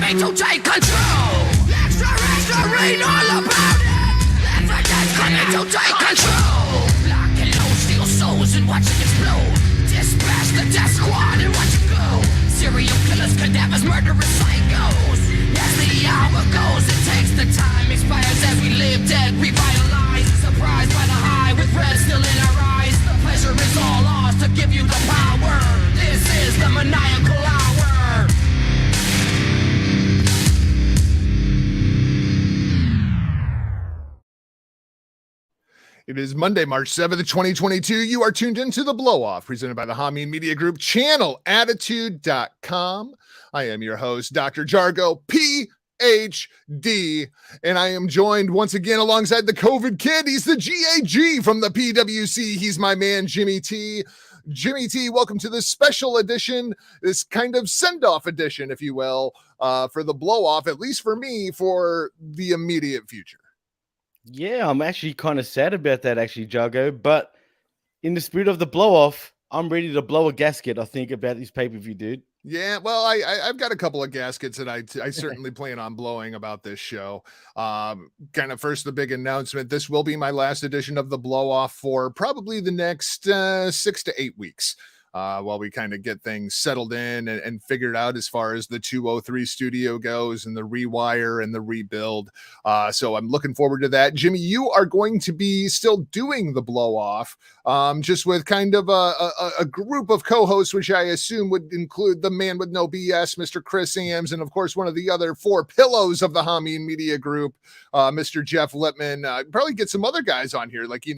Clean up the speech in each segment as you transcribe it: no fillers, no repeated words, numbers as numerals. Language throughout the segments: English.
coming to take control. Extra, read all about it. Left 4 Dead's coming to take control. Lock and load, steal souls and watch it explode. Dispatch the death squad and watch it go. Serial killers, cadavers, murderous psychos. As the hour goes, it takes the time. Expires as we live dead, revitalized. Surprised by the high with red still in our eyes. The pleasure is all ours to give you the power. This is the maniacal hour. It is Monday, March 7th, 2022. You are tuned into The Blow Off, presented by the Hameen Media Group, channelattitude.com. I am your host, Dr. Jargo, PhD, and I am joined once again alongside the COVID kid. He's the GAG from the PWC. He's my man, Jimmy T. Jimmy T, welcome to this special edition, this kind of send-off edition, if you will, for The Blow Off, at least for me, for the immediate future. Yeah, I'm actually kind of sad about that, actually, Jargo. But in the spirit of the blow-off, I'm ready to blow a gasket, I think, about this pay-per-view, dude. Yeah, well, I've got a couple of gaskets that I certainly plan on blowing about this show. Kind of first, the big announcement. This will be my last edition of the blow-off for probably the next 6 to 8 weeks. While we kind of get things settled in and figured out as far as the 203 studio goes and the rewire and the rebuild. So I'm looking forward to that. Jimmy, you are going to be still doing the blow off, just with kind of a group of co-hosts, which I assume would include the man with no BS, Mr. Chris Ames, and of course, one of the other 4 pillows of the Hameen Media Group, Mr. Jeff Lippman. Probably get some other guys on here. Like, you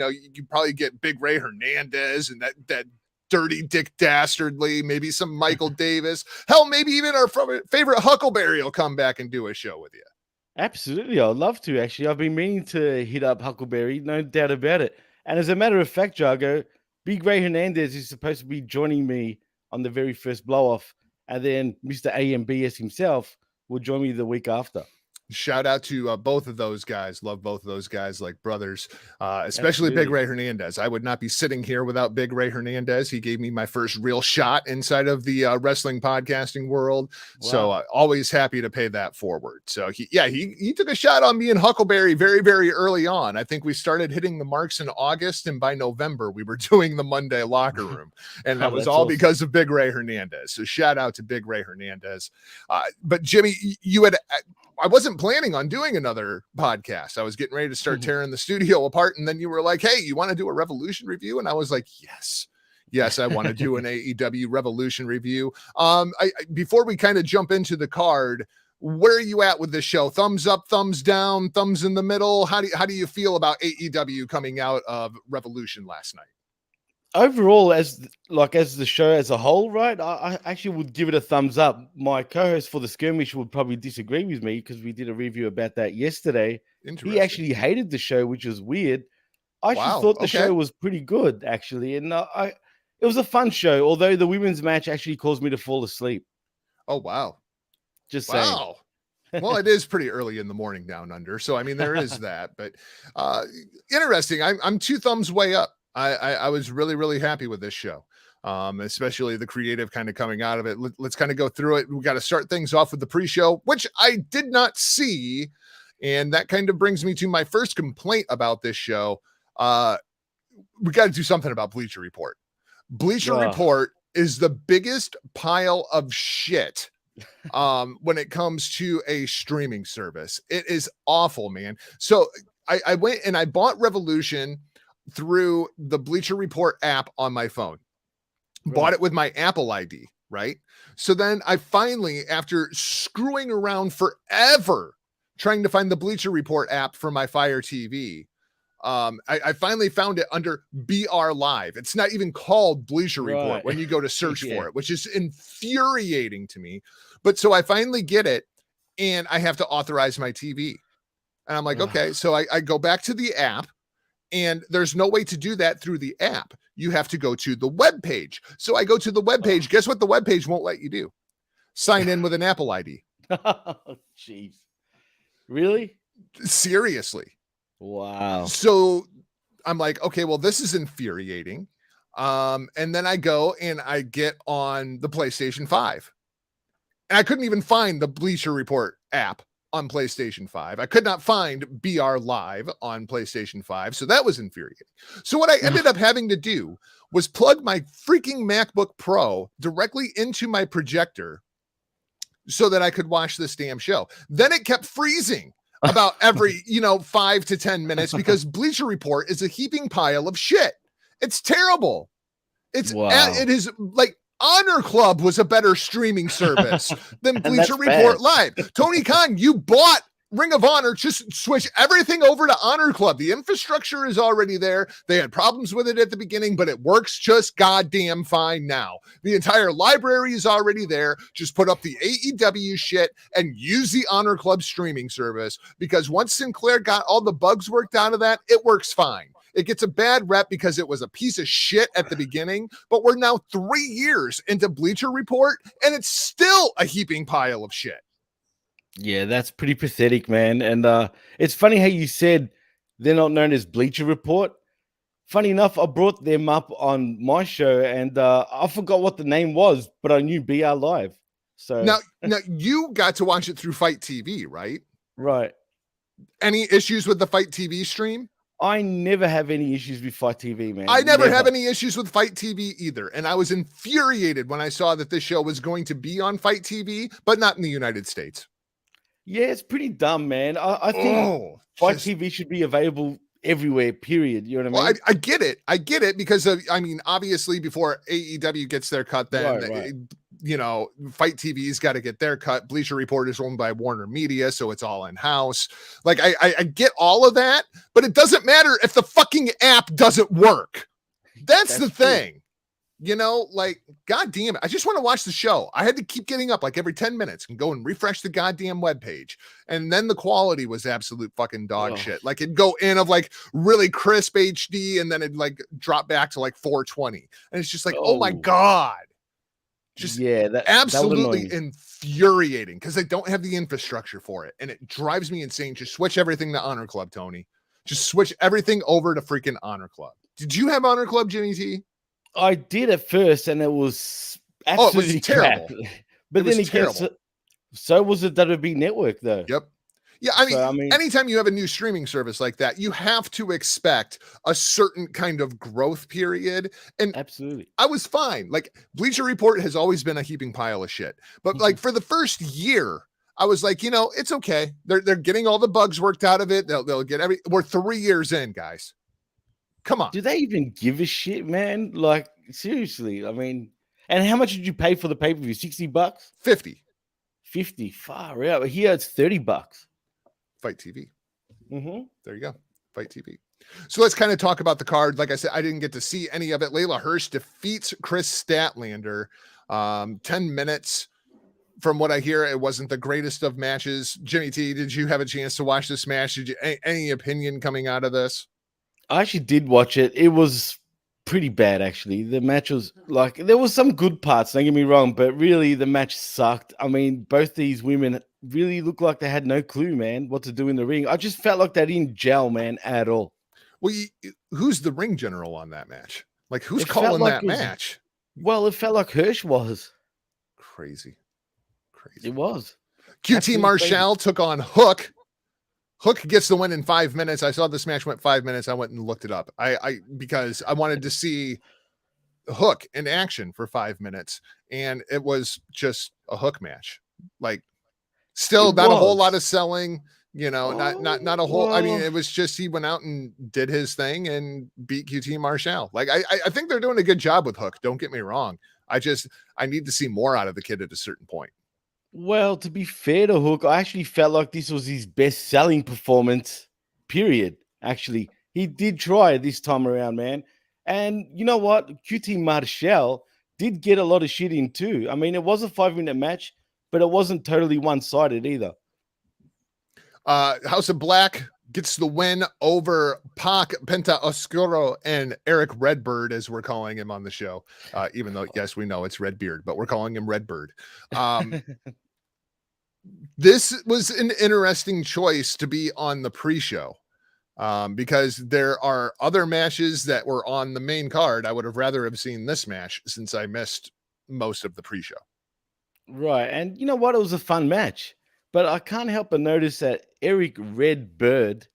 probably get Big Ray Hernandez and that Dirty Dick Dastardly, maybe some Michael Davis. Hell, maybe even our favorite Huckleberry will come back and do a show with you. Absolutely. I'd love to, actually. I've been meaning to hit up Huckleberry, no doubt about it. And as a matter of fact, Jargo, Big Ray Hernandez is supposed to be joining me on the very first blow-off. And then Mr. AMBS himself will join me the week after. Shout out to both of those guys. Love both of those guys like brothers, especially Absolutely. Big Ray Hernandez. I would not be sitting here without Big Ray Hernandez. He gave me my first real shot inside of the wrestling podcasting world. Wow. So always happy to pay that forward. So he took a shot on me and Huckleberry very, very early on. I think we started hitting the marks in August, and by November we were doing the Monday locker room. And that was all awesome. Because of Big Ray Hernandez. So shout out to Big Ray Hernandez. But Jimmy, I wasn't planning on doing another podcast. I was getting ready to start tearing the studio apart. And then you were like, hey, you want to do a Revolution review? And I was like, yes, I want to do an AEW Revolution review. Before we kind of jump into the card, where are you at with this show? Thumbs up, thumbs down, thumbs in the middle. How do you feel about AEW coming out of Revolution last night? Overall, as the show as a whole, right? I actually would give it a thumbs up. My co-host for the skirmish would probably disagree with me because we did a review about that yesterday. He actually hated the show, which is weird. I actually thought the show was pretty good, actually, and it was a fun show. Although the women's match actually caused me to fall asleep. Oh wow! Just saying. Well, it is pretty early in the morning down under, so I mean there is that. But interesting. I'm 2 thumbs way up. I was really, really happy with this show, especially the creative kind of coming out of it. Let's kind of go through it. We got to start things off with the pre-show, which I did not see. And that kind of brings me to my first complaint about this show. We got to do something about Bleacher Report. Bleacher Report is the biggest pile of shit when it comes to a streaming service. It is awful, man. So I went and I bought Revolution through the Bleacher Report app on my phone. Bought it with my Apple ID, right? So then I finally, after screwing around forever trying to find the Bleacher Report app for my Fire TV, I finally found it under BR Live. It's not even called Bleacher Report when you go to search for it, which is infuriating to me. But so I finally get it, and I have to authorize my TV. And I'm like, okay. So I go back to the app, and there's no way to do that through the app. You have to go to the web page. So I go to the web page. Guess what the web page won't let you do? Sign in with an Apple ID. Oh, jeez. Really? Seriously. Wow. So I'm like, okay, well, this is infuriating. And then I go and I get on the PlayStation 5. And I couldn't even find the Bleacher Report app on PlayStation 5. I could not find BR Live on PlayStation 5. So that was infuriating. So what I ended up having to do was plug my freaking MacBook Pro directly into my projector so that I could watch this damn show. Then it kept freezing about every, 5 to 10 minutes because Bleacher Report is a heaping pile of shit. It's terrible. It is like Honor Club was a better streaming service than Bleacher Report Live. Tony Khan, you bought Ring of Honor, just switch everything over to Honor Club. The infrastructure is already there. They had problems with it at the beginning, but it works just goddamn fine now. The entire library is already there. Just put up the AEW shit and use the Honor Club streaming service, because once Sinclair got all the bugs worked out of that, it works fine. It gets a bad rep because it was a piece of shit at the beginning, but we're now 3 years into Bleacher Report and it's still a heaping pile of shit. Yeah, that's pretty pathetic, man. And it's funny how you said they're not known as Bleacher Report. Funny enough, I brought them up on my show and I forgot what the name was, but I knew BR Live. So now you got to watch it through Fight TV, right? Right. Any issues with the Fight TV stream? I never have any issues with Fight TV, man. I never have any issues with Fight TV either. And I was infuriated when I saw that this show was going to be on Fight TV, but not in the United States. Yeah, it's pretty dumb, man. I think Fight TV should be available everywhere, period. You know what I mean? Well, I get it because of, obviously before AEW gets their cut, then right. Fight TV's got to get their cut. Bleacher Report is owned by Warner Media, so it's all in house. Like I get all of that, but it doesn't matter if the fucking app doesn't work. That's the thing. God damn it. I just want to watch the show. I had to keep getting up like every 10 minutes and go and refresh the goddamn webpage. And then the quality was absolute fucking dog shit. Like it'd go in of like really crisp HD and then it'd like drop back to like 420. And it's just like, oh my God. Just absolutely infuriating because they don't have the infrastructure for it. And it drives me insane. Just switch everything to Honor Club, Tony. Just switch everything over to freaking Honor Club. Did you have Honor Club, Jimmy T? I did at first, and it was absolutely terrible. But then it gets so was it WWE Network though? Yep. Yeah, I mean, anytime you have a new streaming service like that, you have to expect a certain kind of growth period. And absolutely, I was fine. Like Bleacher Report has always been a heaping pile of shit. But like for the first year, I was like, it's okay. They're getting all the bugs worked out of it. They'll get we're 3 years in, guys. Come on. Do they even give a shit, man? Like, seriously. I mean, and how much did you pay for the pay-per-view? $60? 50. 50. Far out. Here it's $30. Fight TV. Mm-hmm. There you go. Fight TV. So let's kind of talk about the card. Like I said, I didn't get to see any of it. Layla Hirsch defeats Chris Statlander. 10 minutes. From what I hear, it wasn't the greatest of matches. Jimmy T, did you have a chance to watch this match? Did you any opinion coming out of this? I actually did watch it. It was pretty bad, actually. The match was like, there was some good parts, don't get me wrong, but really the match sucked. I mean, both these women really looked like they had no clue, man, what to do in the ring. I just felt like they didn't gel, man, at all. Well, who's the ring general on that match? Like, who's calling that match? Well, it felt like Hirsch was. Crazy. It was. QT Marshall took on Hook. Hook gets the win in 5 minutes. I saw this match went 5 minutes. I went and looked it up. Because I wanted to see Hook in action for 5 minutes, and it was just a Hook match. Like, still not a whole lot of selling. Not a whole. I mean, it was just he went out and did his thing and beat QT Marshall. Like, I think they're doing a good job with Hook. Don't get me wrong. I need to see more out of the kid at a certain point. Well, to be fair to Hook, I actually felt like this was his best selling performance, period. Actually, he did try this time around, man. And you know what? QT Marshall did get a lot of shit in too. I mean, it was a 5-minute match, but it wasn't totally one-sided either. House of Black gets the win over Pac, Penta Oscuro, and Eric Redbird, as we're calling him on the show. Even though, yes, we know it's Redbeard, but we're calling him Redbird. This was an interesting choice to be on the pre-show because there are other matches that were on the main card. I would have rather have seen this match since I missed most of the pre-show. Right. And you know what? It was a fun match. But I can't help but notice that Eric Redbird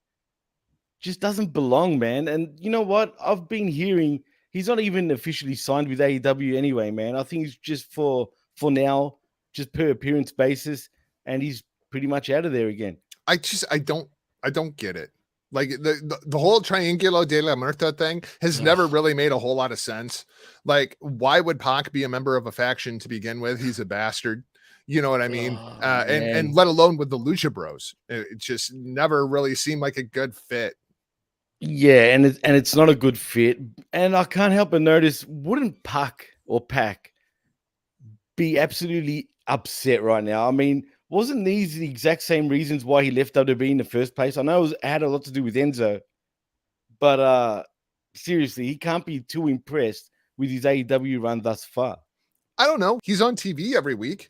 just doesn't belong, man. And you know what? I've been hearing he's not even officially signed with AEW anyway, man. I think he's just for now, just per appearance basis, and he's pretty much out of there again. I don't get it. Like the whole Triangulo de la Muerta thing has never really made a whole lot of sense. Like, why would Pac be a member of a faction to begin with? He's a bastard. You know what I mean? And let alone with the Lucha Bros. It just never really seemed like a good fit. Yeah, and it's not a good fit. And I can't help but notice, wouldn't Pac be absolutely upset right now? I mean, wasn't these the exact same reasons why he left WWE in the first place? I know it had a lot to do with Enzo, but seriously, he can't be too impressed with his AEW run thus far. I don't know. He's on TV every week.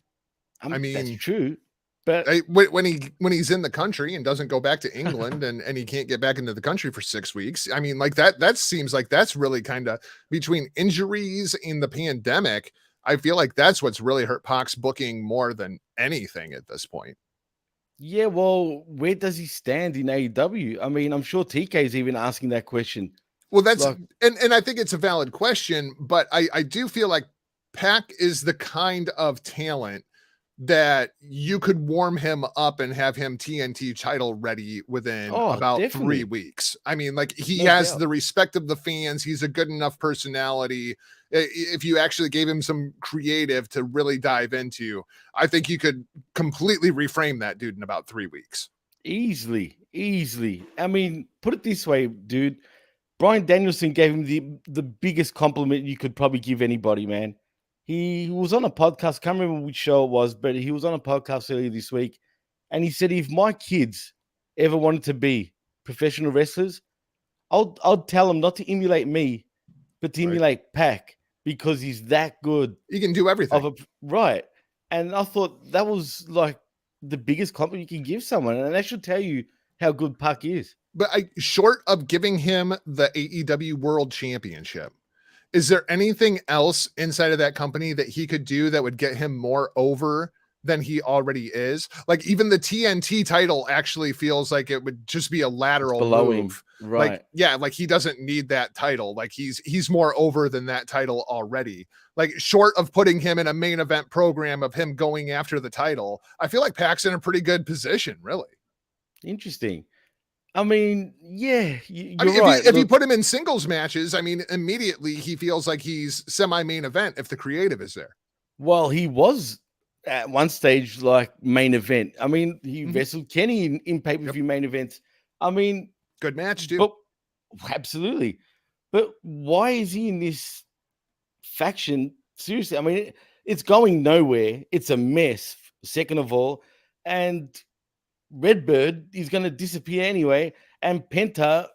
I mean, that's true. But when he's in the country and doesn't go back to England and he can't get back into the country for 6 weeks, I mean, like that seems like that's really kind of between injuries and the pandemic. I feel like that's what's really hurt Pac's booking more than anything at this point. Yeah, well, where does he stand in AEW? I mean, I'm sure TK is even asking that question. Well, that's and I think it's a valid question, but I do feel like Pac is the kind of talent that you could warm him up and have him TNT title ready within about definitely 3 weeks. I mean, like he has the respect of the fans. He's a good enough personality. If you actually gave him some creative to really dive into, I think you could completely reframe that dude in about 3 weeks. Easily. I mean, put it this way, dude. Bryan Danielson gave him the biggest compliment you could probably give anybody, man. He was on a podcast, can't remember which show it was, but he was on a podcast earlier this week, and he said, if my kids ever wanted to be professional wrestlers, I'll tell them not to emulate me, but to emulate Pac, because he's that good. He can do everything. Right. And I thought that was like the biggest compliment you can give someone, and that should tell you how good Pac is. But short of giving him the AEW World Championship, is there anything else inside of that company that he could do that would get him more over than he already is? Like even the TNT title actually feels like it would just be a lateral move. Right. Like, yeah, like he doesn't need that title. Like he's more over than that title already. Like short of putting him in a main event program of him going after the title, I feel like Pac's in a pretty good position, really. Interesting. I mean, yeah, you're right. If you put him in singles matches, I mean, immediately he feels like he's semi-main event if the creative is there. Well, he was at one stage like main event. I mean, he wrestled Kenny in pay-per-view main events. I mean, good match too. But, absolutely. But why is he in this faction? Seriously, I mean, it's going nowhere. It's a mess, second of all. And Redbird is going to disappear anyway, and Penta,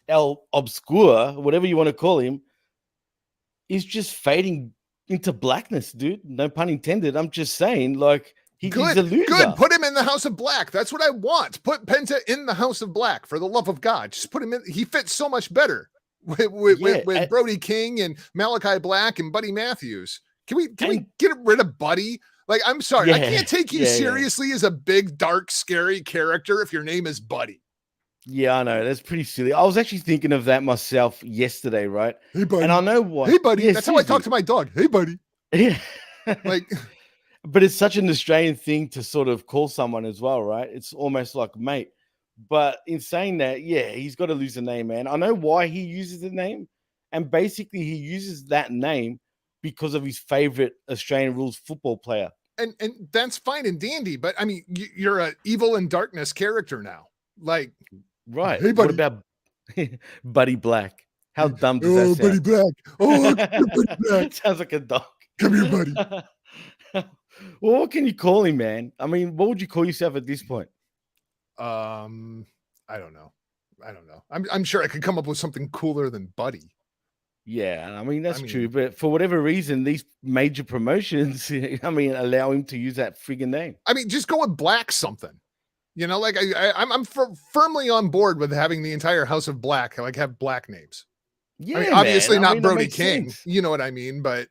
El Obscura, whatever you want to call him, is just fading into blackness, dude. No pun intended. I'm just saying, like, he's a loser. Good. Put him in the House of Black. That's what I want. Put Penta in the House of Black, for the love of God. Just put him in. He fits so much better with Brody King and Malachi Black and Buddy Matthews. Can we get rid of Buddy? Like, I'm sorry, I can't take you seriously as a big, dark, scary character if your name is Buddy. Yeah, I know. That's pretty silly. I was actually thinking of that myself yesterday, right? Hey, buddy. And I know why. Hey, buddy. Yeah, that's seriously how I talk to my dog. Hey, buddy. Yeah. Like, but it's such an Australian thing to sort of call someone as well, right? It's almost like mate. But in saying that, yeah, he's got to lose the name, man. I know why he uses the name. And basically, he uses that name because of his favorite Australian rules football player. And that's fine and dandy, but I mean, you're an evil and darkness character now. Like, right. Hey, what about Buddy Black? How dumb does that sound? Buddy Black. Oh, Buddy Black. Sounds like a dog. Come here, buddy. Well, what can you call him, man? I mean, what would you call yourself at this point? I don't know. I'm sure I could come up with something cooler than Buddy. Yeah, I mean, that's true. But for whatever reason, these major promotions, I mean, allow him to use that friggin' name. I mean, just go with Black something. You know, like I'm firmly on board with having the entire House of Black, like have Black names. Yeah, I mean, obviously not Brody King. Sense. You know what I mean? But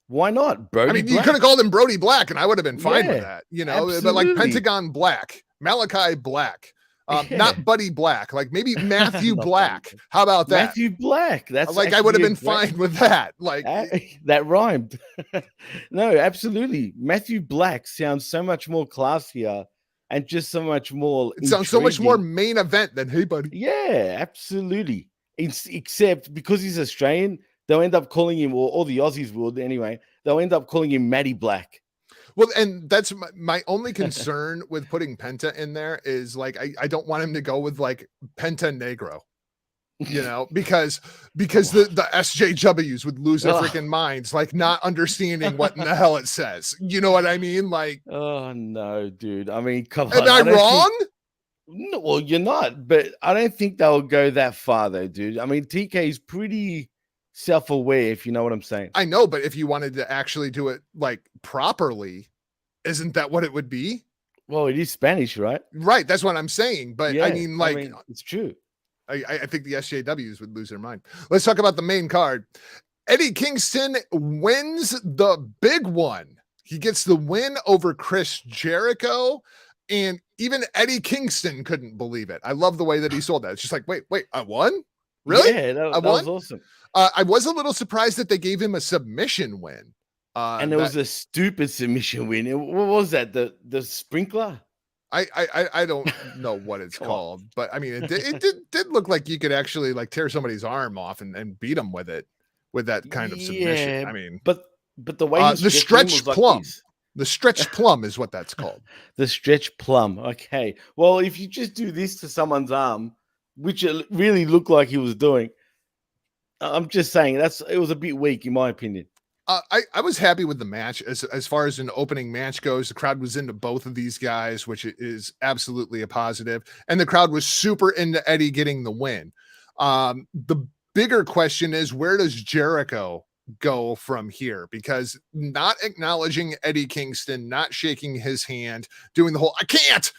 Why not, Brody? I mean, Black? you could have called him Brody Black, and I would have been fine with Yeah, that, you know. But absolutely. like Pentagon Black, Malachi Black, not Buddy Black, like maybe Matthew Black. How about that? Matthew Black. That's like I would have been fine with that. Like that rhymed. No, absolutely. Matthew Black sounds so much more classier and just so much more. It sounds so much more main event than hey buddy. Yeah, absolutely. Except because he's Australian, they'll end up calling him, or the Aussies would anyway. They'll end up calling him Matty Black. Well, and that's my only concern with putting Penta in there is like I don't want him to go with like Penta Negro, you know, because the SJWs would lose their freaking minds, like not understanding what in the hell it says. You know what I mean? Like, oh no, dude. I mean, come on. Am I wrong? No, well, you're not, but I don't think they'll go that far though, dude. I mean, TK is pretty self-aware, if you know what I'm saying. I know, but if you wanted to actually do it like properly, isn't that what it would be? Well, it is Spanish, right? Right, that's what I'm saying. But yeah, I mean, like, it's true. I think the SJWs would lose their mind. Let's talk about the main card. Eddie Kingston wins the big one. He gets the win over Chris Jericho, and even Eddie Kingston couldn't believe it. I love the way that he sold that. It's just like, wait, I won? Really? Yeah, that was awesome. I was a little surprised that they gave him a submission win. And it was a stupid submission win. What was that? The sprinkler? I don't know what it's called, but I mean, it did look like you could actually like tear somebody's arm off and beat them with it, with that kind of submission. I mean, but the way the stretched plum, the stretched plum is what that's called. The stretched plum. Okay. Well, if you just do this to someone's arm, which it really looked like he was doing, I'm just saying it was a bit weak in my opinion. I was happy with the match as far as an opening match goes. The crowd was into both of these guys, which is absolutely a positive. And the crowd was super into Eddie getting the win. The bigger question is, where does Jericho go from here? Because not acknowledging Eddie Kingston, not shaking his hand, doing the whole I can't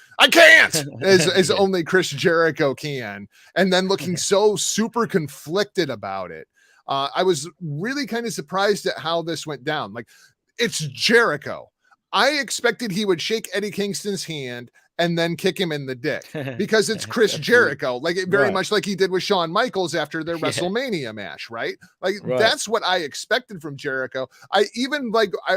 as only Chris Jericho can, and then looking so super conflicted about it. I was really kind of surprised at how this went down. Like, it's Jericho. I expected he would shake Eddie Kingston's hand and then kick him in the dick because it's Chris Jericho, like very much like he did with Shawn Michaels after their WrestleMania match, right? Like that's what I expected from Jericho. I even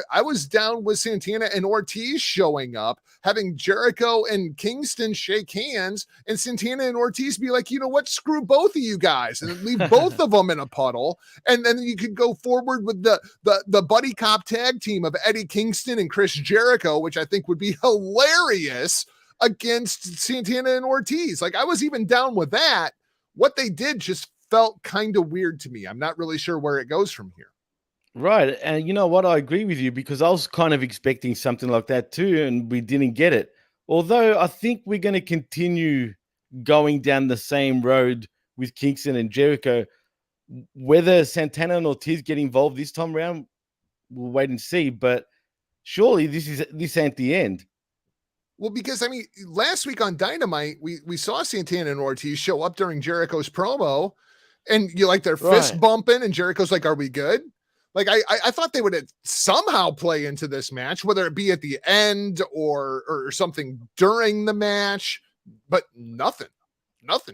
I was down with Santana and Ortiz showing up, having Jericho and Kingston shake hands, and Santana and Ortiz be like, you know what, screw both of you guys, and leave both of them in a puddle, and then you could go forward with the buddy cop tag team of Eddie Kingston and Chris Jericho, which I think would be hilarious against Santana and Ortiz. Like, I was even down with that. What they did just felt kind of weird to me. I'm not really sure where it goes from here. Right. And you know what? I agree with you, because I was kind of expecting something like that too, and we didn't get it. Although I think we're going to continue going down the same road with Kingston and Jericho. Whether Santana and Ortiz get involved this time around, we'll wait and see. But surely this ain't the end. Well, because I mean, last week on Dynamite, we saw Santana and Ortiz show up during Jericho's promo, and you like their fist bumping, and Jericho's like, "Are we good?" Like I thought they would somehow play into this match, whether it be at the end or something during the match, but nothing.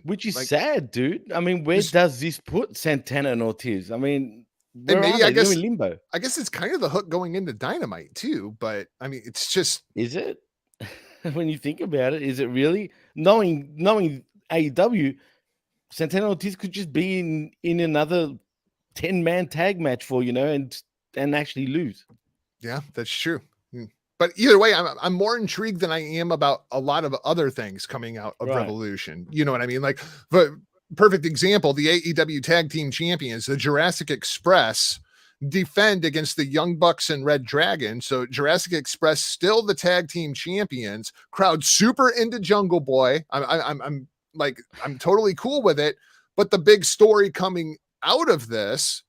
Which is sad, dude. I mean, where does this put Santana and Ortiz? I mean, and maybe I guess in limbo. I guess it's kind of the hook going into Dynamite too, but I mean, it's just, is it? When you think about it, is it really? Knowing AEW, Santana Ortiz could just be in another 10-man tag match for, and actually lose. Yeah, that's true. But either way, I'm more intrigued than I am about a lot of other things coming out of Revolution. You know what I mean? Like, but perfect example, the AEW tag team champions, the Jurassic Express, defend against the Young Bucks and Red Dragon. So Jurassic Express still the tag team champions. Crowd super into Jungle Boy. I'm totally cool with it. But the big story coming out of this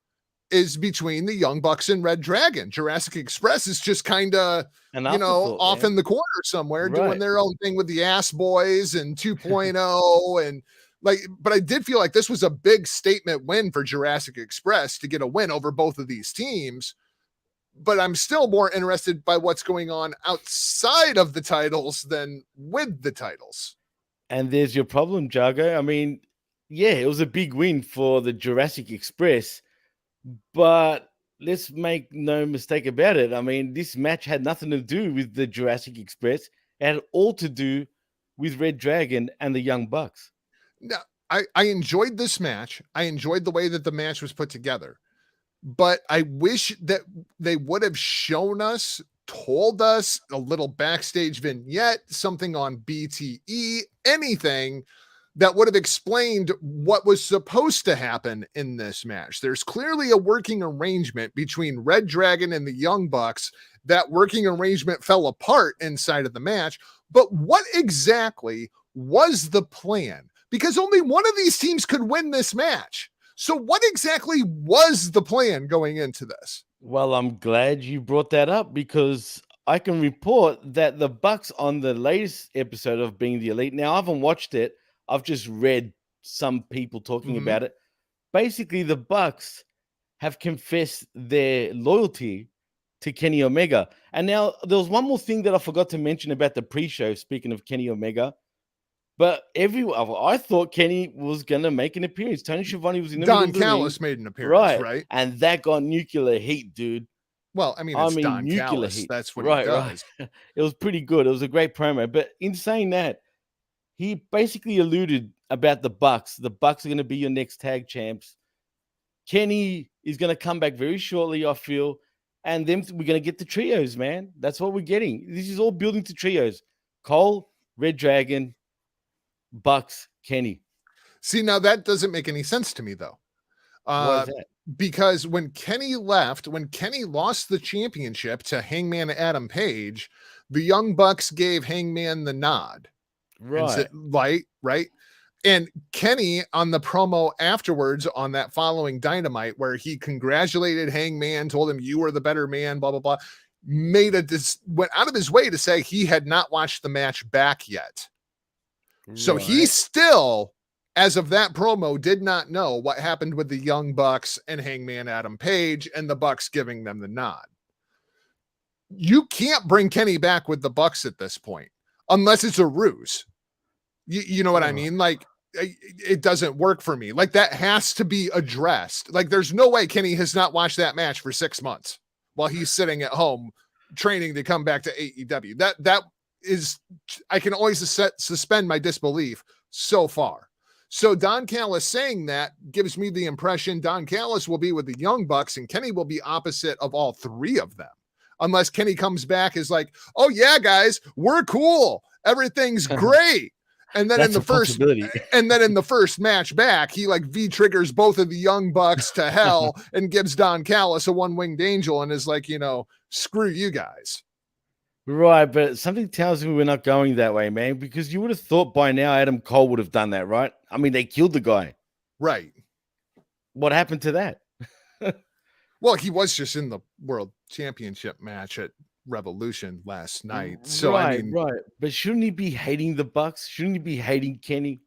is between the Young Bucks and Red Dragon. Jurassic Express is just kind of, off in the corner somewhere doing their own thing with the Ass Boys and 2.0 and but I did feel like this was a big statement win for Jurassic Express to get a win over both of these teams. but I'm still more interested by what's going on outside of the titles than with the titles. And there's your problem, Jago. I mean, yeah, it was a big win for the Jurassic Express, but let's make no mistake about it. I mean, this match had nothing to do with the Jurassic Express. It had all to do with Red Dragon and the Young Bucks. No, I enjoyed this match. I enjoyed the way that the match was put together, but I wish that they would have shown us, told us a little backstage vignette, something on BTE, anything that would have explained what was supposed to happen in this match. There's clearly a working arrangement between Red Dragon and the Young Bucks. That working arrangement fell apart inside of the match. But what exactly was the plan? Because only one of these teams could win this match. So what exactly was the plan going into this? Well, I'm glad you brought that up because I can report that the Bucks on the latest episode of Being the Elite, now I haven't watched it, I've just read some people talking about it. Basically, the Bucks have confessed their loyalty to Kenny Omega. And now there was one more thing that I forgot to mention about the pre-show, speaking of Kenny Omega. But I thought Kenny was going to make an appearance. Tony Schiavone was in the middle of the Callis ring, made an appearance, right? And that got nuclear heat, dude. Well, I mean, it's Don Callis. Heat. That's what he does. Right. It was pretty good. It was a great promo. But in saying that, he basically alluded about the Bucks. The Bucks are going to be your next tag champs. Kenny is going to come back very shortly, I feel. And then we're going to get the trios, man. That's what we're getting. This is all building to trios. Cole, Red Dragon, Bucks, Kenny. See, now that doesn't make any sense to me, though. Why is that? Because when Kenny left, when Kenny lost the championship to Hangman Adam Page, the Young Bucks gave Hangman the nod. Right. And Kenny on the promo afterwards on that following Dynamite, where he congratulated Hangman, told him you were the better man, blah, blah, blah, went out of his way to say he had not watched the match back yet. So he still, as of that promo, did not know what happened with the Young Bucks and Hangman Adam Page and the Bucks giving them the nod. You can't bring Kenny back with the Bucks at this point, unless it's a ruse. You know what I mean? Like, it doesn't work for me. Like, that has to be addressed. Like, there's no way Kenny has not watched that match for 6 months while he's sitting at home training to come back to AEW. That is, I can always suspend my disbelief so far. So Don Callis saying that gives me the impression Don Callis will be with the Young Bucks and Kenny will be opposite of all three of them. Unless Kenny comes back as like, oh yeah, guys, we're cool. Everything's great. And then in the first match back, he like V-triggers both of the Young Bucks to hell and gives Don Callis a one-winged angel and is like, screw you guys. Right, but something tells me we're not going that way, man, because you would have thought by now Adam Cole would have done that, right? I mean, they killed the guy. Right. What happened to that? Well, he was just in the World Championship match at Revolution last night. So right. But shouldn't he be hating the Bucks? Shouldn't he be hating Kenny?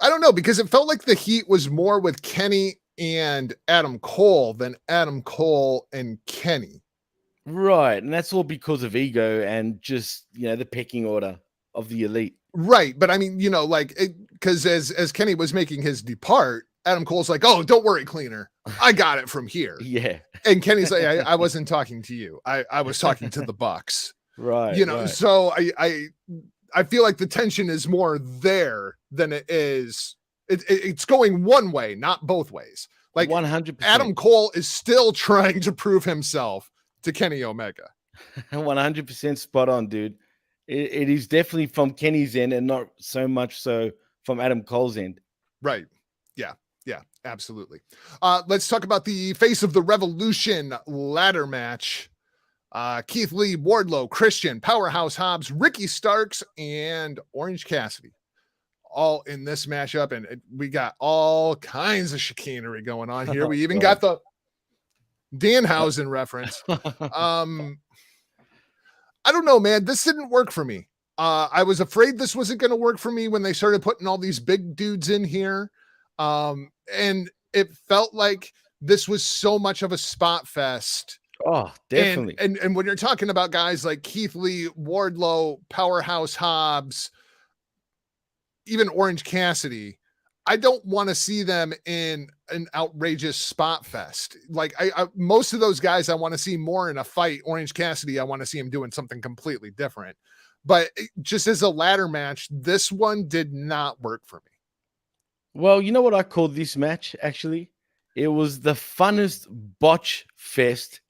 I don't know, because it felt like the heat was more with Kenny and Adam Cole than Adam Cole and Kenny. Right. And that's all because of ego and just, the pecking order of the elite. Right. But I mean, because as Kenny was making his depart, Adam Cole's like, oh, don't worry, cleaner. I got it from here. Yeah. And Kenny's like, I wasn't talking to you. I was talking to the Bucks. Right. Right. So I feel like the tension is more there than it is. It's going one way, not both ways. Like 100%. Adam Cole is still trying to prove himself to Kenny Omega. 100% spot on, dude. It is definitely from Kenny's end and not so much so from Adam Cole's end. Right. Yeah, absolutely. Let's talk about the Face of the Revolution ladder match. Keith Lee, Wardlow, Christian, Powerhouse Hobbs, Ricky Starks, and Orange Cassidy. All in this matchup. And we got all kinds of chicanery going on here. We even got the Danhausen reference. I don't know, man. This didn't work for me. I was afraid this wasn't going to work for me when they started putting all these big dudes in here. And it felt like this was so much of a spot fest. Oh, definitely. And when you're talking about guys like Keith Lee, Wardlow, Powerhouse Hobbs, even Orange Cassidy, I don't want to see them in an outrageous spot fest. Like I most of those guys I want to see more in a fight. Orange Cassidy, I want to see him doing something completely different. But just as a ladder match, this one did not work for me. Well, you know what I called this match, actually? It was the funnest botch fest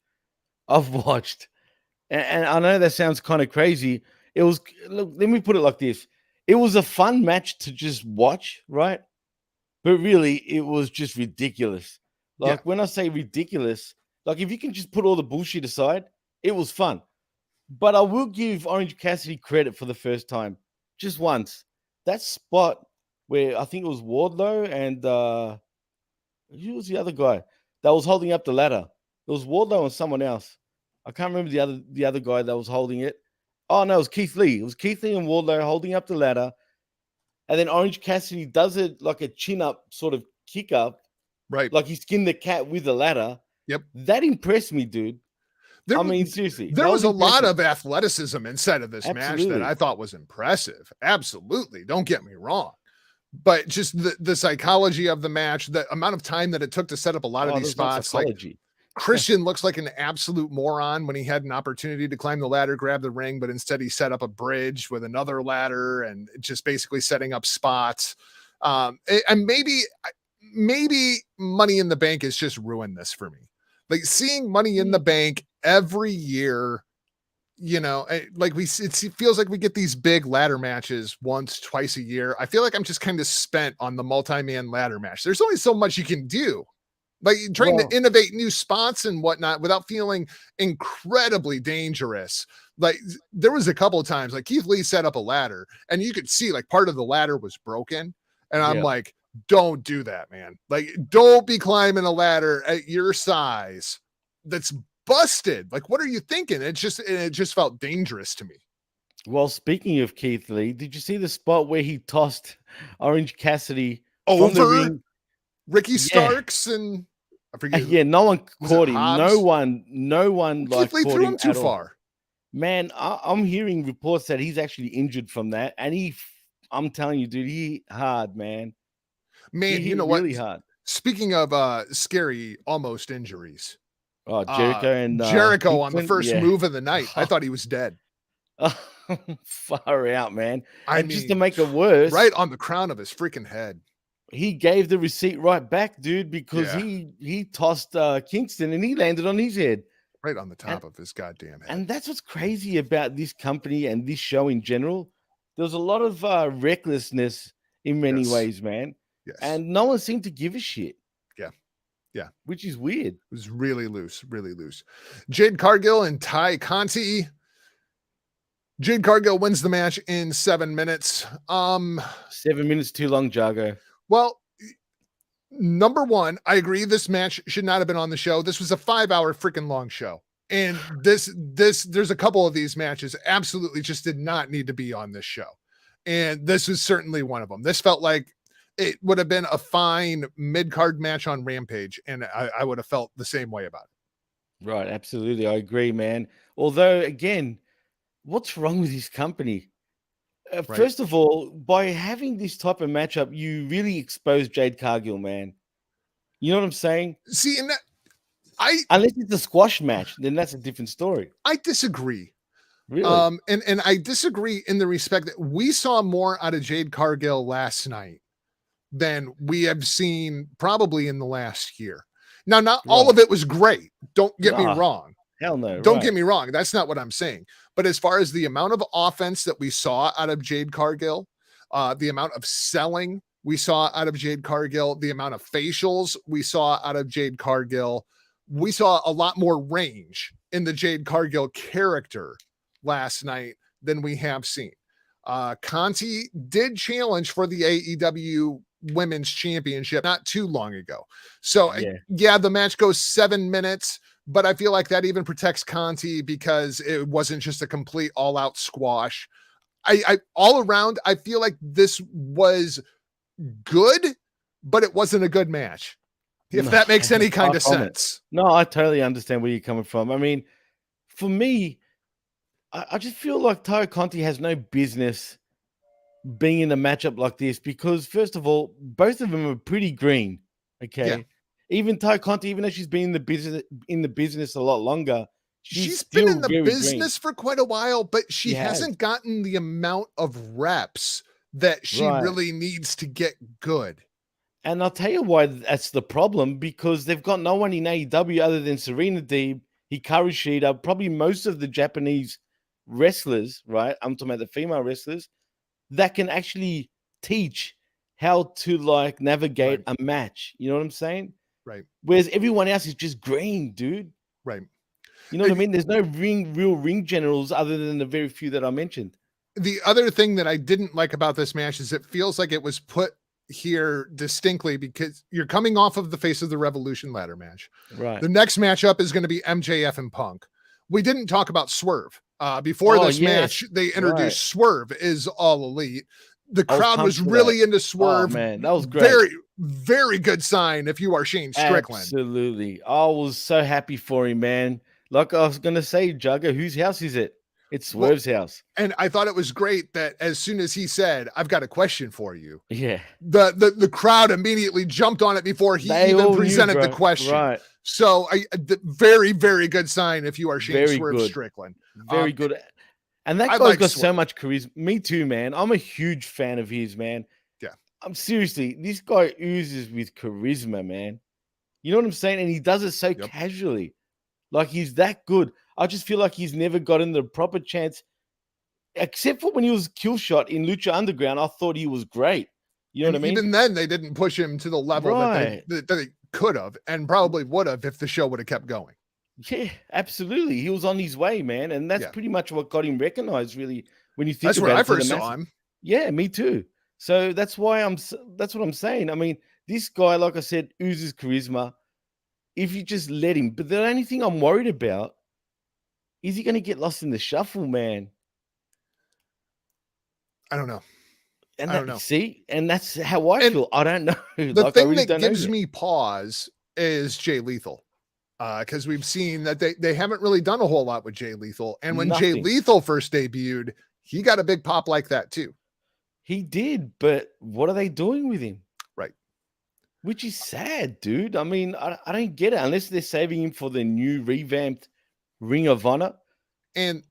I've watched. And I know that sounds kind of crazy. It was, look, let me put it like this. It was a fun match to just watch, right? But really, it was just ridiculous. Like, when I say ridiculous, like if you can just put all the bullshit aside, it was fun. But I will give Orange Cassidy credit for the first time, just once. That spot where I think it was Wardlow and who was the other guy that was holding up the ladder? It was Wardlow and someone else. I can't remember the other guy that was holding it. Oh no, it was Keith Lee. It was Keith Lee and Wardlow holding up the ladder, and then Orange Cassidy does it like a chin up sort of kick up, right? Like he skinned the cat with the ladder. Yep, that impressed me, dude. I mean, seriously, there was a lot of athleticism inside of this match that I thought was impressive. Absolutely, don't get me wrong. But just the psychology of the match, the amount of time that it took to set up a lot of these spots. Like Christian looks like an absolute moron when he had an opportunity to climb the ladder, grab the ring, but instead he set up a bridge with another ladder and just basically setting up spots. And maybe Money in the Bank has just ruined this for me. Like seeing Money in the Bank every year, you know, like it feels like we get these big ladder matches once, twice a year. I feel like I'm just kind of spent on the multi-man ladder match. There's only so much you can do. Like trying to innovate new spots and whatnot without feeling incredibly dangerous. Like there was a couple of times like Keith Lee set up a ladder and you could see like part of the ladder was broken. And I'm like, don't do that, man. Like don't be climbing a ladder at your size that's busted. Like, what are you thinking? It just felt dangerous to me. Well, speaking of Keith Lee, did you see the spot where he tossed Orange Cassidy over from the ring? Ricky Starks and I forget. No one caught him. No one like Keith Lee threw him too far. Man, I'm hearing reports that he's actually injured from that, and I'm telling you, dude, he hard, man. Man, you know really what? Hard. Speaking of scary almost injuries. Oh, Jericho and Jericho on the first move of the night. I thought he was dead. Far out, man. I mean, just to make it worse, right on the crown of his freaking head. He gave the receipt right back, dude, because he tossed Kingston and he landed on his head. Right on the top of his goddamn head. And that's what's crazy about this company and this show in general. There's a lot of recklessness in many ways, man. Yes. And no one seemed to give a shit. Yeah. Which is weird. It was really loose, really loose. Jade Cargill and Ty Conti. Jade Cargill wins the match in 7 minutes. 7 minutes too long, Jago. Well, number one, I agree this match should not have been on the show. This was a 5-hour freaking long show. And there's a couple of these matches absolutely just did not need to be on this show. And this was certainly one of them. This felt like it would have been a fine mid-card match on Rampage, and I would have felt the same way about it. Right, absolutely. I agree, man. Although, again, what's wrong with this company? First of all, by having this type of matchup, you really expose Jade Cargill, man. You know what I'm saying? See, and unless it's a squash match, then that's a different story. I disagree. Really? And I disagree in the respect that we saw more out of Jade Cargill last night than we have seen probably in the last year. Now, not all of it was great. Don't get me wrong. Hell no. Don't get me wrong. That's not what I'm saying. But as far as the amount of offense that we saw out of Jade Cargill, the amount of selling we saw out of Jade Cargill, the amount of facials we saw out of Jade Cargill, we saw a lot more range in the Jade Cargill character last night than we have seen. Conti did challenge for the AEW Women's Championship not too long ago. So the match goes 7 minutes, but I feel like that even protects Conti because it wasn't just a complete all-out squash. I all around, I feel like this was good, but it wasn't a good match. If that makes any kind of Far from it. sense. No, I totally understand where you're coming from. I mean, for me, I just feel like Taio Conti has no business being in a matchup like this because, first of all, both of them are pretty green. Okay. Yeah. Even Taio Conti, even though she's been in the business a lot longer, She's still been in the very business for quite a while, but she has. hasn't gotten the amount of reps that she Right. really needs to get good. And I'll tell you why that's the problem, because they've got no one in AEW other than Serena Deeb, Hikaru Shida, probably most of the Japanese wrestlers, right? I'm talking about the female wrestlers that can actually teach how to like navigate Right. a match. You know what I'm saying? Right. Whereas everyone else is just green, dude. Right. You know what I mean? There's no real ring generals other than the very few that I mentioned. The other thing that I didn't like about this match is it feels like it was put here distinctly because you're coming off of the Face of the Revolution ladder match. Right. The next matchup is going to be MJF and Punk. We didn't talk about Swerve. Before this match, they introduced Swerve is All Elite. The crowd was really into Swerve. Oh, man, that was great. Very, very good sign if you are Shane Strickland. Absolutely. I was so happy for him, man. Like I was going to say, Jugger, whose house is it? It's Swerve's house. And I thought it was great that as soon as he said, "I've got a question for you," yeah, the crowd immediately jumped on it before he even presented the question. Right. So very, very good sign if you are Shane Swerve Strickland. Very good. And that guy's got so much charisma. Me too, man. I'm a huge fan of his, man. Yeah. I'm seriously, this guy oozes with charisma, man. You know what I'm saying? And he does it so casually. Like he's that good. I just feel like he's never gotten the proper chance, except for when he was kill shot in Lucha Underground. I thought he was great. You know what I mean? Even then, they didn't push him to the level that they could have and probably would have if the show would have kept going. Yeah, absolutely. He was on his way, man. And that's pretty much what got him recognized, really, when you think about it. That's where I first saw him. Yeah, me too. So that's what I'm saying. I mean, this guy, like I said, oozes charisma. If you just let him. But the only thing I'm worried about is he going to get lost in the shuffle, man? I don't know. And I don't know. See, and that's how I feel. I don't know. The thing that gives me pause is Jay Lethal. Because we've seen that they haven't really done a whole lot with Jay Lethal. And when Jay Lethal first debuted, he got a big pop like that too. He did, but what are they doing with him? Right. Which is sad, dude. I mean, I don't get it unless they're saving him for the new revamped Ring of Honor. And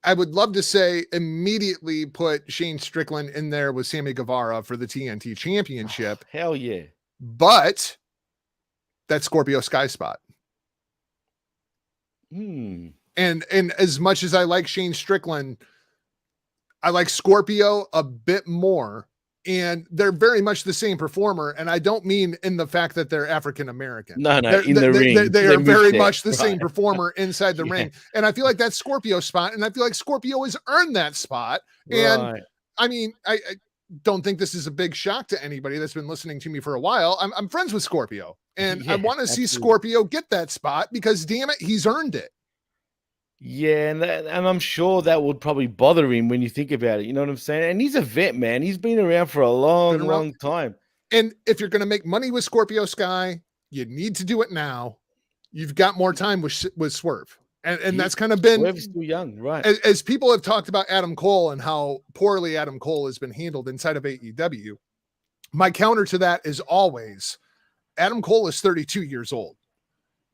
I would love to say immediately put Shane Strickland in there with Sammy Guevara for the TNT Championship. Oh, hell yeah. But that Scorpio Sky spot. And as much as I like Shane Strickland, I like Scorpio a bit more. And they're very much the same performer. And I don't mean in the fact that they're African-American. No, in the ring. They are very much the same performer inside the ring. And I feel like that Scorpio spot, and I feel like Scorpio has earned that spot. And I mean, I don't think this is a big shock to anybody that's been listening to me for a while. I'm friends with Scorpio. And I want to see Scorpio get that spot because, damn it, he's earned it. Yeah, and I'm sure that would probably bother him when you think about it. You know what I'm saying? And he's a vet, man. He's been around for a long time. And if you're going to make money with Scorpio Sky, you need to do it now. You've got more time with Swerve. And that's kind of been Swerve's still young, right? As people have talked about Adam Cole and how poorly Adam Cole has been handled inside of AEW, my counter to that is always Adam Cole is 32 years old.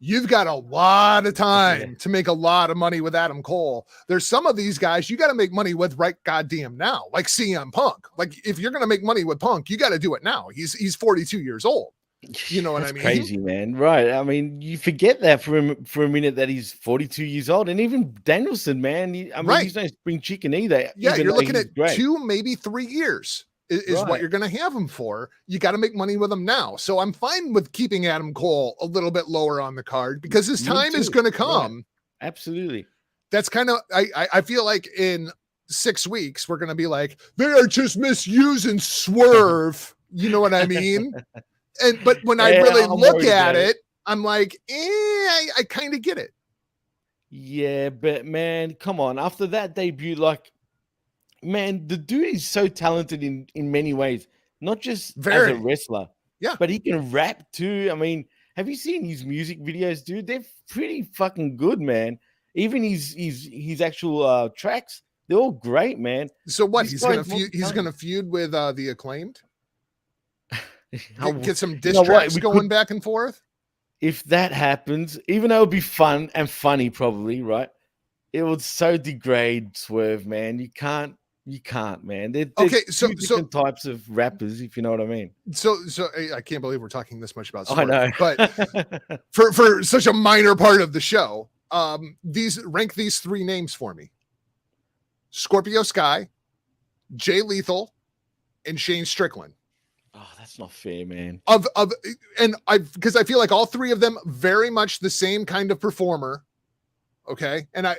You've got a lot of time to make a lot of money with Adam Cole. There's some of these guys you got to make money with right goddamn now, like CM Punk. Like if you're going to make money with Punk, you got to do it now. He's 42 years old. You know what I mean? Crazy, man. Right. I mean, you forget that for a minute that he's 42 years old. And even Danielson, man, he's no spring chicken either. Yeah, you're looking at 2, maybe 3 years. Is what you're going to have him for. You got to make money with him now. So I'm fine with keeping Adam Cole a little bit lower on the card because his time is going to come. Right. Absolutely. That's kind of, I feel like in 6 weeks, we're going to be like, they are just misusing Swerve. You know what I mean? But when I really look at it, I'm like, I kind of get it. Yeah, but man, come on. After that debut, like, man, the dude is so talented in many ways, not just as a wrestler, but he can rap too. I mean, Have you seen his music videos, dude? They're pretty fucking good, man. Even his actual tracks, they're all great, man. So what? He's gonna feud with the Acclaimed. Get some diss tracks going back and forth. If that happens, even though it'll be fun and funny, probably, right? It would so degrade Swerve, man. You can't, man. They're so different types of rappers, if you know what I mean. So I can't believe we're talking this much about Swerve. I know, but for such a minor part of the show, rank these three names for me: Scorpio Sky, Jay Lethal, and Shane Strickland. Oh, that's not fair, man. Because I feel like all three of them very much the same kind of performer. Okay. And I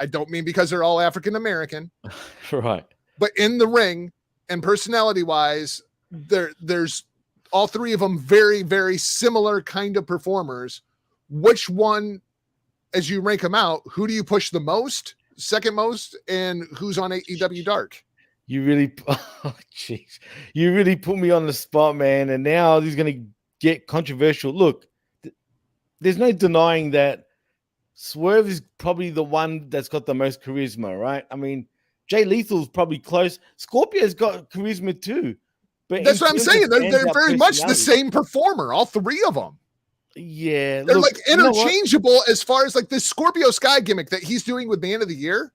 don't mean because they're all African American. Right. But in the ring and personality wise, there's all three of them very, very similar kind of performers. Which one, as you rank them out, who do you push the most, second most, and who's on AEW Dark? You really, you really put me on the spot, man. And now he's going to get controversial. Look, there's no denying that Swerve is probably the one that's got the most charisma, right? I mean, Jay Lethal's probably close. Scorpio's got charisma too. But that's what I'm saying. They're very much the same performer, all three of them. Yeah. They're like interchangeable as far as like this Scorpio Sky gimmick that he's doing with Man of the Year.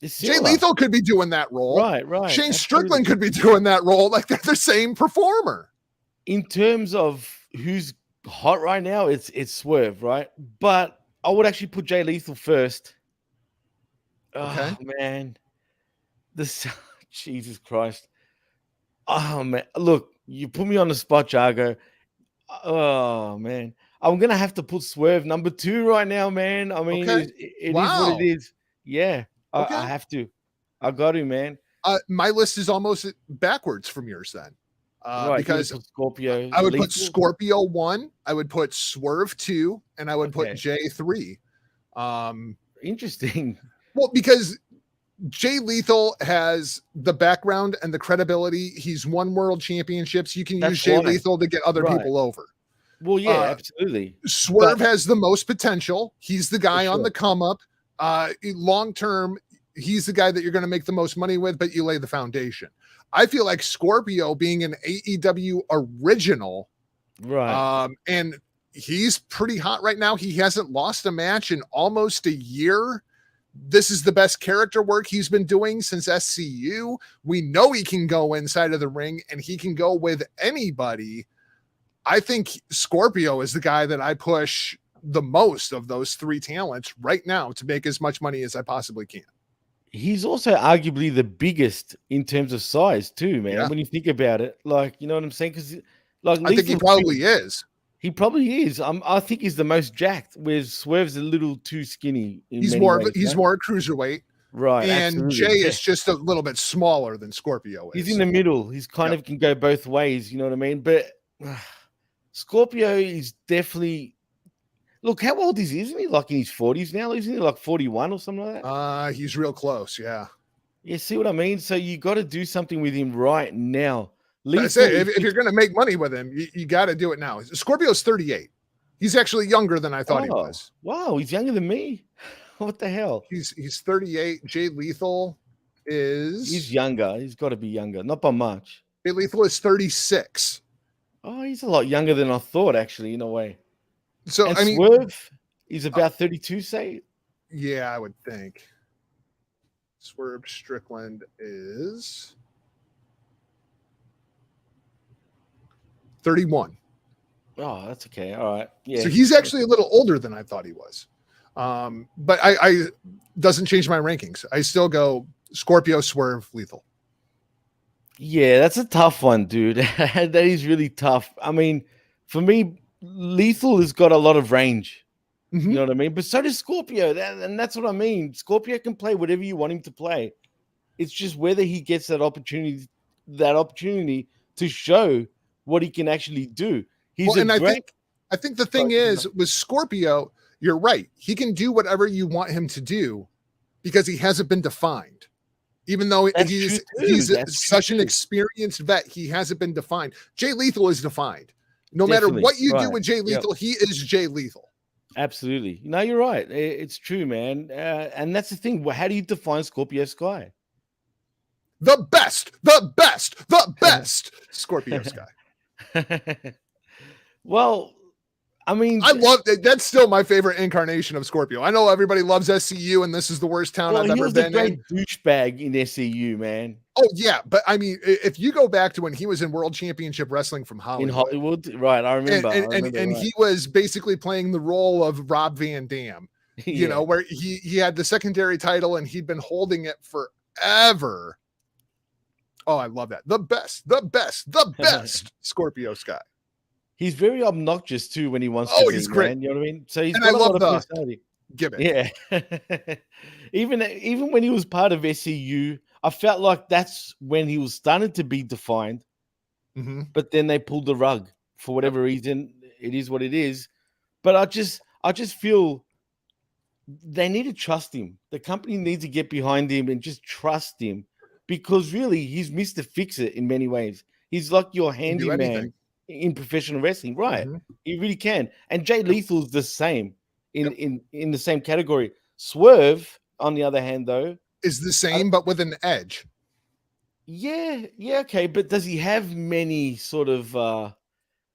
Jay Lethal could be doing that role. Right. Shane Strickland could be doing that role. Like they're the same performer. In terms of who's hot right now, it's Swerve, right? But I would actually put Jay Lethal first. Okay. Oh, man. Jesus Christ. Oh, man. Look, you put me on the spot, Jago. Oh, man. I'm going to have to put Swerve number 2 right now, man. I mean, it is what it is. Yeah. Okay. I have to. I got to, man. My list is almost backwards from yours then. Right, because Scorpio, I would put Scorpio 1, I would put Swerve 2, and I would put Jay 3. Interesting. Well, because Jay Lethal has the background and the credibility. He's won world championships. You can use Jay Lethal to get other people over. Well, yeah, absolutely. Swerve has the most potential. He's the guy on the come up. Long term, he's the guy that you're going to make the most money with, but you lay the foundation. I feel like Scorpio being an AEW original, right? And he's pretty hot right now. He hasn't lost a match in almost a year. This is the best character work he's been doing since SCU. We know he can go inside of the ring and he can go with anybody. I think Scorpio is the guy that I push the most of those three talents right now to make as much money as I possibly can. He's also arguably the biggest in terms of size too, man. Yeah. When you think about it, like, you know what I'm saying? Because like, I think he probably is. He probably is. I think he's the most jacked, whereas Swerve's a little too skinny. He's more cruiserweight. Right. And absolutely. Jay is just a little bit smaller than Scorpio is. He's in the middle. He's kind of can go both ways, you know what I mean? But Scorpio is definitely, look, how old is he? Isn't he like in his 40s now? Isn't he like 41 or something like that? He's real close, yeah. Yeah, see what I mean? So you got to do something with him right now. If you're going to make money with him, you got to do it now. Scorpio's 38. He's actually younger than I thought he was. Wow, he's younger than me. What the hell? He's 38. Jay Lethal is... He's younger. He's got to be younger. Not by much. Jay Lethal is 36. Oh, he's a lot younger than I thought, actually, in a way. So, and Swerve is about 32, say? Yeah, I would think. Swerve Strickland is 31. Oh, that's okay. All right. Yeah. So he's actually a little older than I thought he was. But I doesn't change my rankings. I still go Scorpio, Swerve, Lethal. Yeah, that's a tough one, dude. That is really tough. I mean, for me, Lethal has got a lot of range. Mm-hmm. You know what I mean? But so does Scorpio. And that's what I mean. Scorpio can play whatever you want him to play. It's just whether he gets that opportunity to show what he can actually do. I think the thing is with Scorpio, you're right. He can do whatever you want him to do because he hasn't been defined. Even though he's such an experienced vet, he hasn't been defined. Jay Lethal is defined. No matter what you do right. with Jay Lethal, he is Jay Lethal. Absolutely. No, you're right. It's true, man. And that's the thing. How do you define Scorpio Sky? The best Scorpio Sky. Well, I mean, I love that. That's still my favorite incarnation of Scorpio. I know everybody loves SCU, and this is the worst town I've ever been in. Douchebag in SCU, man. Oh yeah, but I mean, if you go back to when he was in World Championship Wrestling from Hollywood, in Hollywood, right? I remember. And he was basically playing the role of Rob Van Dam. You know, where he had the secondary title and he'd been holding it forever. Oh, I love that. The best Scorpio Sky. He's very obnoxious too when he wants to. Oh, he's great. Man, you know what I mean? So he's and got I a love lot of personality. Gimmick. Yeah. even when he was part of SCU, I felt like that's when he was starting to be defined. Mm-hmm. But then they pulled the rug for whatever reason. It is what it is. But I just feel they need to trust him. The company needs to get behind him and just trust him, because really he's Mr. Fix-It in many ways. He's like your handyman in professional wrestling, right? Mm-hmm. He really can. And Jay Lethal's the same in the same category. Swerve, on the other hand, though, is the same but with an edge. Yeah, okay. But does he have many sort of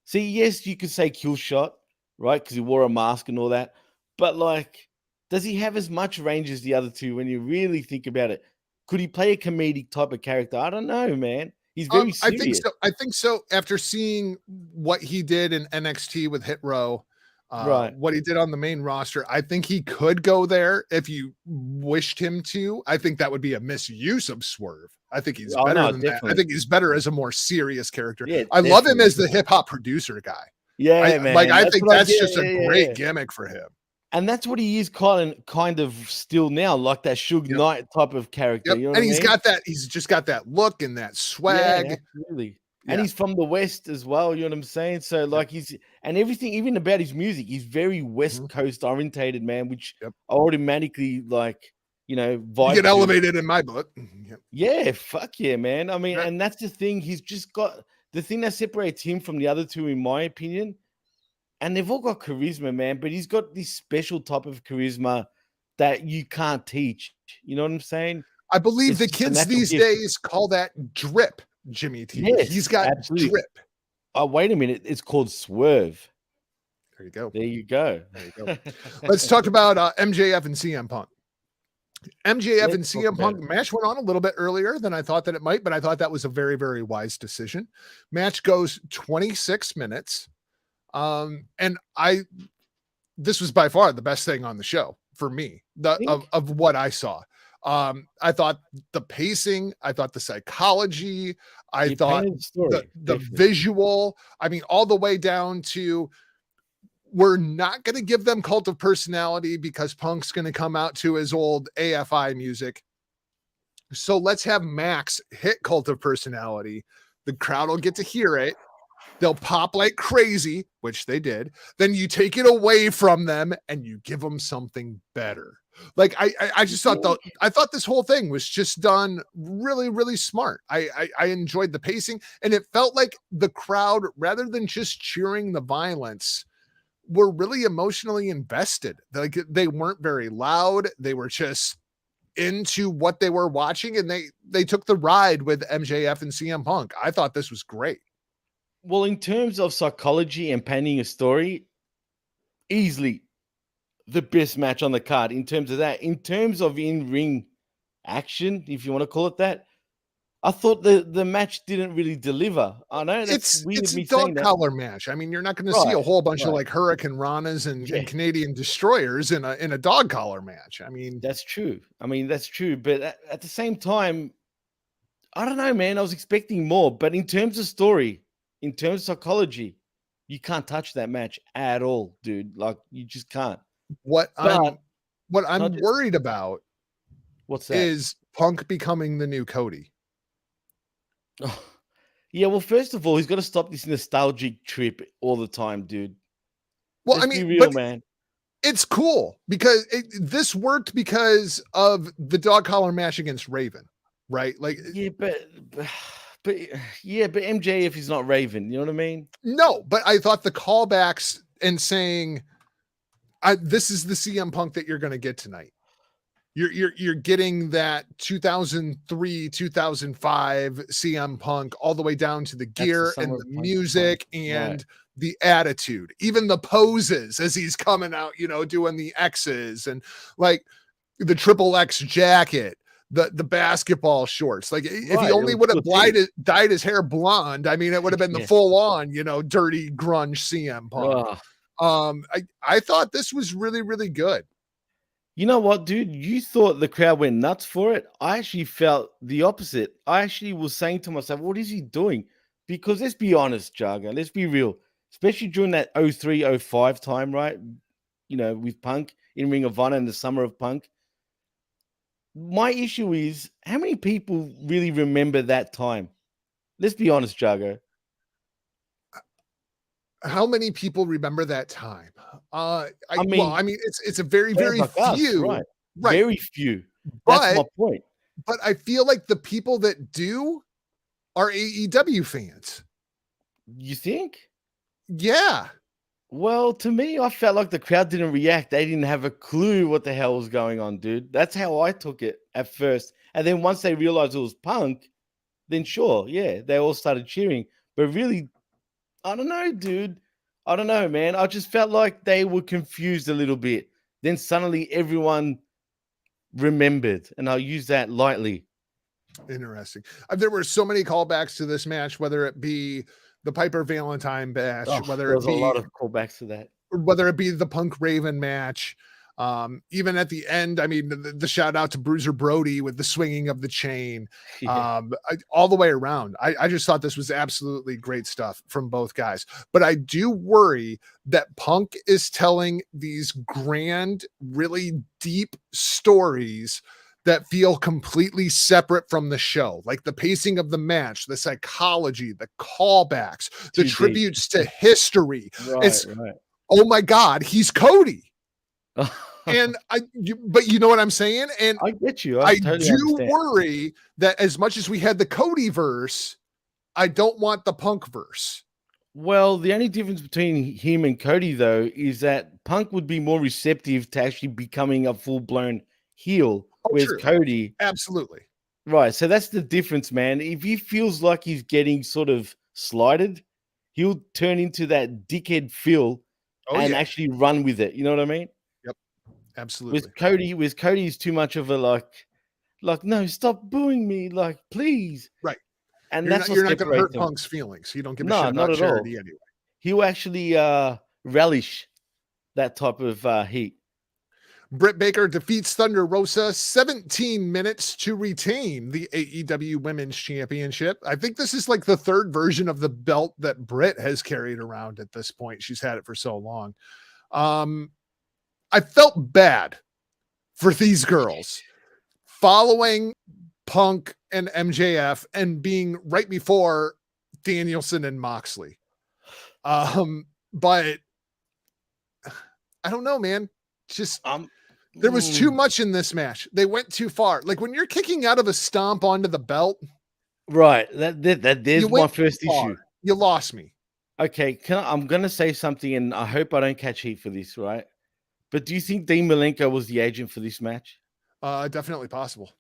see, yes, you could say kill shot, right? Because he wore a mask and all that. But like, does he have as much range as the other two when you really think about it? Could he play a comedic type of character? I don't know, man. He's very serious. I think so. After seeing what he did in NXT with Hit Row, right, what he did on the main roster, I think he could go there if you wished him to. I think that would be a misuse of Swerve. I think he's better than that. I think he's better as a more serious character. Yeah, I love him as the hip hop producer guy. Yeah, man. Like I think that's just a great gimmick for him. And that's what he is kind of still now, like that Suge Knight type of character. You know and he's just got that look and that swag. Yeah, absolutely. And he's from the West as well, you know what I'm saying? So like and everything, even about his music, he's very West Coast orientated, man, which automatically like, you get elevated in my book. Yeah, fuck yeah, man. I mean, and that's the thing. He's just got the thing that separates him from the other two, in my opinion. And they've all got charisma, man, but he's got this special type of charisma that you can't teach. You know what I'm saying? I believe the kids these days call that drip, Jimmy T. Yes, he's got drip. Oh, wait a minute. It's called Swerve. There you go. There you go. Let's talk about MJF and CM Punk. MJF and CM Punk match went on a little bit earlier than I thought that it might, but I thought that was a very, very wise decision. Match goes 26 minutes. And this was by far the best thing on the show for me, of what I saw. I thought the pacing, I thought the psychology, I thought the visual, I mean, all the way down to, we're not going to give them Cult of Personality because Punk's going to come out to his old AFI music. So let's have Max hit Cult of Personality. The crowd will get to hear it. They'll pop like crazy, which they did. Then you take it away from them and you give them something better. Like I just thought I thought this whole thing was just done really, really smart. I enjoyed the pacing, and it felt like the crowd, rather than just cheering the violence, were really emotionally invested. Like, they weren't very loud. They were just into what they were watching, and they took the ride with MJF and CM Punk. I thought this was great. Well, in terms of psychology and painting a story, easily the best match on the card in terms of that. In terms of in-ring action, if you want to call it that, I thought the match didn't really deliver. I know that's weird. It's a dog collar match. I mean, you're not going to see a whole bunch of like Hurricane Ranas and Canadian Destroyers in a dog collar match. I mean, that's true. But at the same time, I don't know, man. I was expecting more. But in terms of story, in terms of psychology, you can't touch that match at all, dude. Like, you just can't. What I'm worried about, what's that? Is Punk becoming the new Cody. Oh, yeah, well, first of all, he's got to stop this nostalgic trip all the time, dude. Well, Let's be real, man. It's cool because this worked because of the dog collar match against Raven, right? Like, yeah, but But yeah, but MJF is not Raven. You know what I mean? No, but I thought the callbacks and saying, "This is the CM Punk that you're going to get tonight." You're getting that 2003, 2005 CM Punk all the way down to the gear and the music and the attitude, even the poses as he's coming out, doing the X's and like the triple X jacket, the basketball shorts. Like if he only would have dyed his hair blonde, I mean, it would have been the full on, dirty grunge CM Punk. I thought this was really, really good. You know what, dude? You thought the crowd went nuts for it. I actually felt the opposite. I actually was saying to myself, what is he doing? Because let's be honest, Jaga, let's be real. Especially during that 03, 05 time, right? With Punk in Ring of Honor in the summer of Punk. My issue is, how many people really remember that time? Let's be honest, Jaga. How many people remember that time? I mean, it's a very, very few, right? Very few. That's my point. But I feel like the people that do are AEW fans. You think? Yeah. Well, to me, I felt like the crowd didn't react. They didn't have a clue what the hell was going on, dude. That's how I took it at first. And then once they realized it was Punk, then sure, yeah, they all started cheering. But really, I don't know, dude. I don't know, man. I just felt like they were confused a little bit. Then suddenly everyone remembered, and I'll use that lightly. Interesting. There were so many callbacks to this match, whether it be the Piper Valentine match, whether it be a lot of callbacks to that, whether it be the Punk Raven match. Even at the end, I mean, the shout out to Bruiser Brody with the swinging of the chain, all the way around. I just thought this was absolutely great stuff from both guys. But I do worry that Punk is telling these grand, really deep stories that feel completely separate from the show, like the pacing of the match, the psychology, the callbacks, the tributes to history. Right. Oh my God, he's Cody. And but you know what I'm saying? And I get you. I totally do worry that as much as we had the Cody verse, I don't want the Punk verse. Well, the only difference between him and Cody, though, is that Punk would be more receptive to actually becoming a full-blown heel, whereas true. Cody... Absolutely. Right, so that's the difference, man. If he feels like he's getting sort of slighted, he'll turn into that dickhead Phil and actually run with it. You know what I mean? Yep, absolutely. With Cody is too much of a like, no, stop booing me, like, please. Right. And you're not going to hurt Punk's feelings. You don't give a shit about charity anyway. He'll actually relish that type of heat. Britt Baker defeats Thunder Rosa, 17 minutes to retain the AEW Women's Championship. I think this is like the third version of the belt that Britt has carried around at this point. She's had it for so long. I felt bad for these girls following Punk and MJF and being right before Danielson and Moxley. But I don't know, man. Just there was too much in this match. They went too far. Like when you're kicking out of a stomp onto the belt, right? There's my first issue. You lost me. Okay, I'm gonna say something, and I hope I don't catch heat for this, right? But do you think Dean Malenko was the agent for this match? Definitely possible.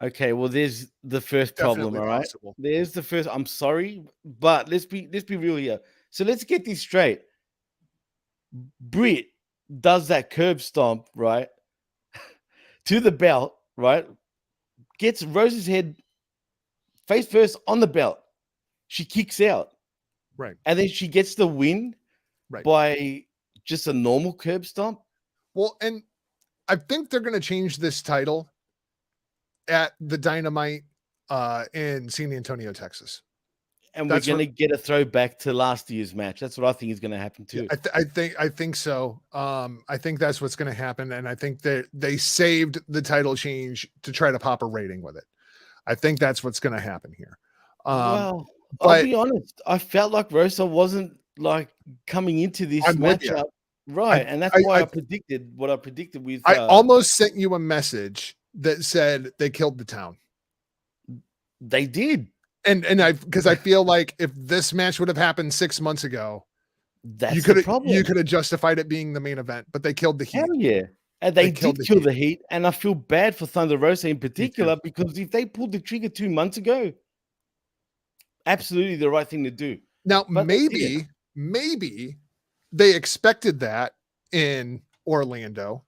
Okay, well, there's the first problem, all right? Possible. There's the first. I'm sorry, but let's be real here. So let's get this straight. Britt does that curb stomp, right, to the belt, right? Gets Rose's head face first on the belt. She kicks out, right, and then she gets the win, right, by just a normal curb stomp. Well, and I think they're going to change this title at the Dynamite in San Antonio, Texas. And we're going to get a throwback to last year's match. That's what I think is going to happen too. I think so. I think that's what's going to happen. And I think that they saved the title change to try to pop a rating with it. I think that's what's going to happen here. Well, I'll be honest. I felt like Rosa wasn't like coming into this matchup. Right. And that's why I predicted what I predicted with. I almost sent you a message that said they killed the town. They did. And because I feel like if this match would have happened 6 months ago, you could have justified it being the main event, but they killed the heat. Hell yeah. And they did kill the heat. And I feel bad for Thunder Rosa in particular, because if they pulled the trigger 2 months ago, absolutely the right thing to do. Now, but maybe they expected that in Orlando.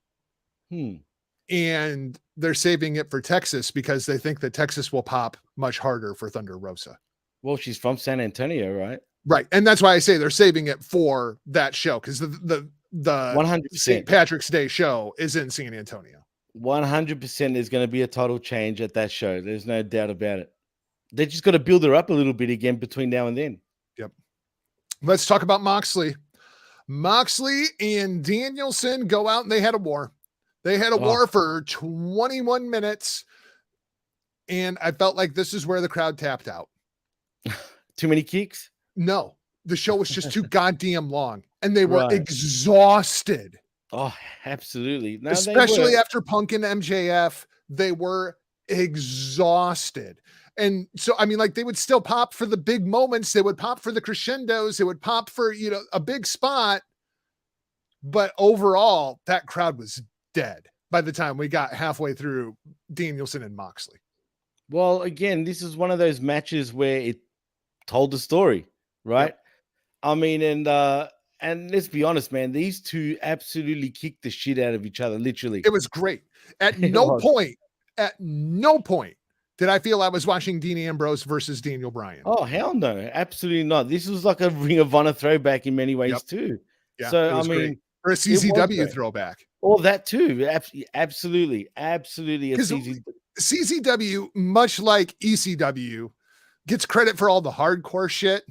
And they're saving it for Texas because they think that Texas will pop much harder for Thunder Rosa. Well, she's from San Antonio, right? Right. And that's why I say they're saving it for that show, because the 100% St. Patrick's Day show is in San Antonio. 100% there's going to be a title change at that show. There's no doubt about it. They just got to build her up a little bit again between now and then. Yep. Let's talk about Moxley. Moxley and Danielson go out and they had a war. They had a war for 21 minutes. And I felt like this is where the crowd tapped out. Too many kicks? No, the show was just too goddamn long. And they were exhausted. Oh, absolutely. No, especially after Punk and MJF, they were exhausted. And so, I mean, like, they would still pop for the big moments. They would pop for the crescendos. They would pop for, a big spot. But overall, that crowd was dead by the time we got halfway through Danielson and Moxley. Well, again, this is one of those matches where it told the story, right? Yep. I mean, and let's be honest, man, these two absolutely kicked the shit out of each other, literally. It was great. At no point did I feel I was watching Dean Ambrose versus Daniel Bryan. Oh, hell no. Absolutely not. This was like a Ring of Honor throwback in many ways, too. Yeah, so, I mean, great. Or a CZW throwback. All that, too. Absolutely. Because CZW, much like ECW, gets credit for all the hardcore shit.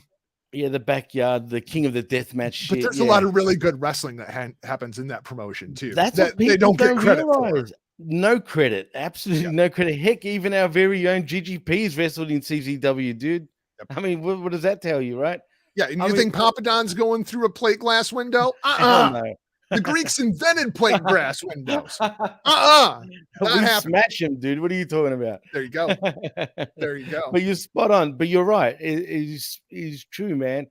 Yeah, the backyard, the king of the deathmatch shit. But there's a lot of really good wrestling that happens in that promotion, too. That's what they don't get credit realize. For. No credit. Absolutely no credit. Heck, even our very own GGP's wrestled in CZW, dude. Yep. I mean, what does that tell you, right? Yeah, and you think Papa Don's going through a plate glass window? No. The Greeks invented plate glass windows. We smash him, dude. What are you talking about? There you go. But you're spot on. But you're right. It is true, man.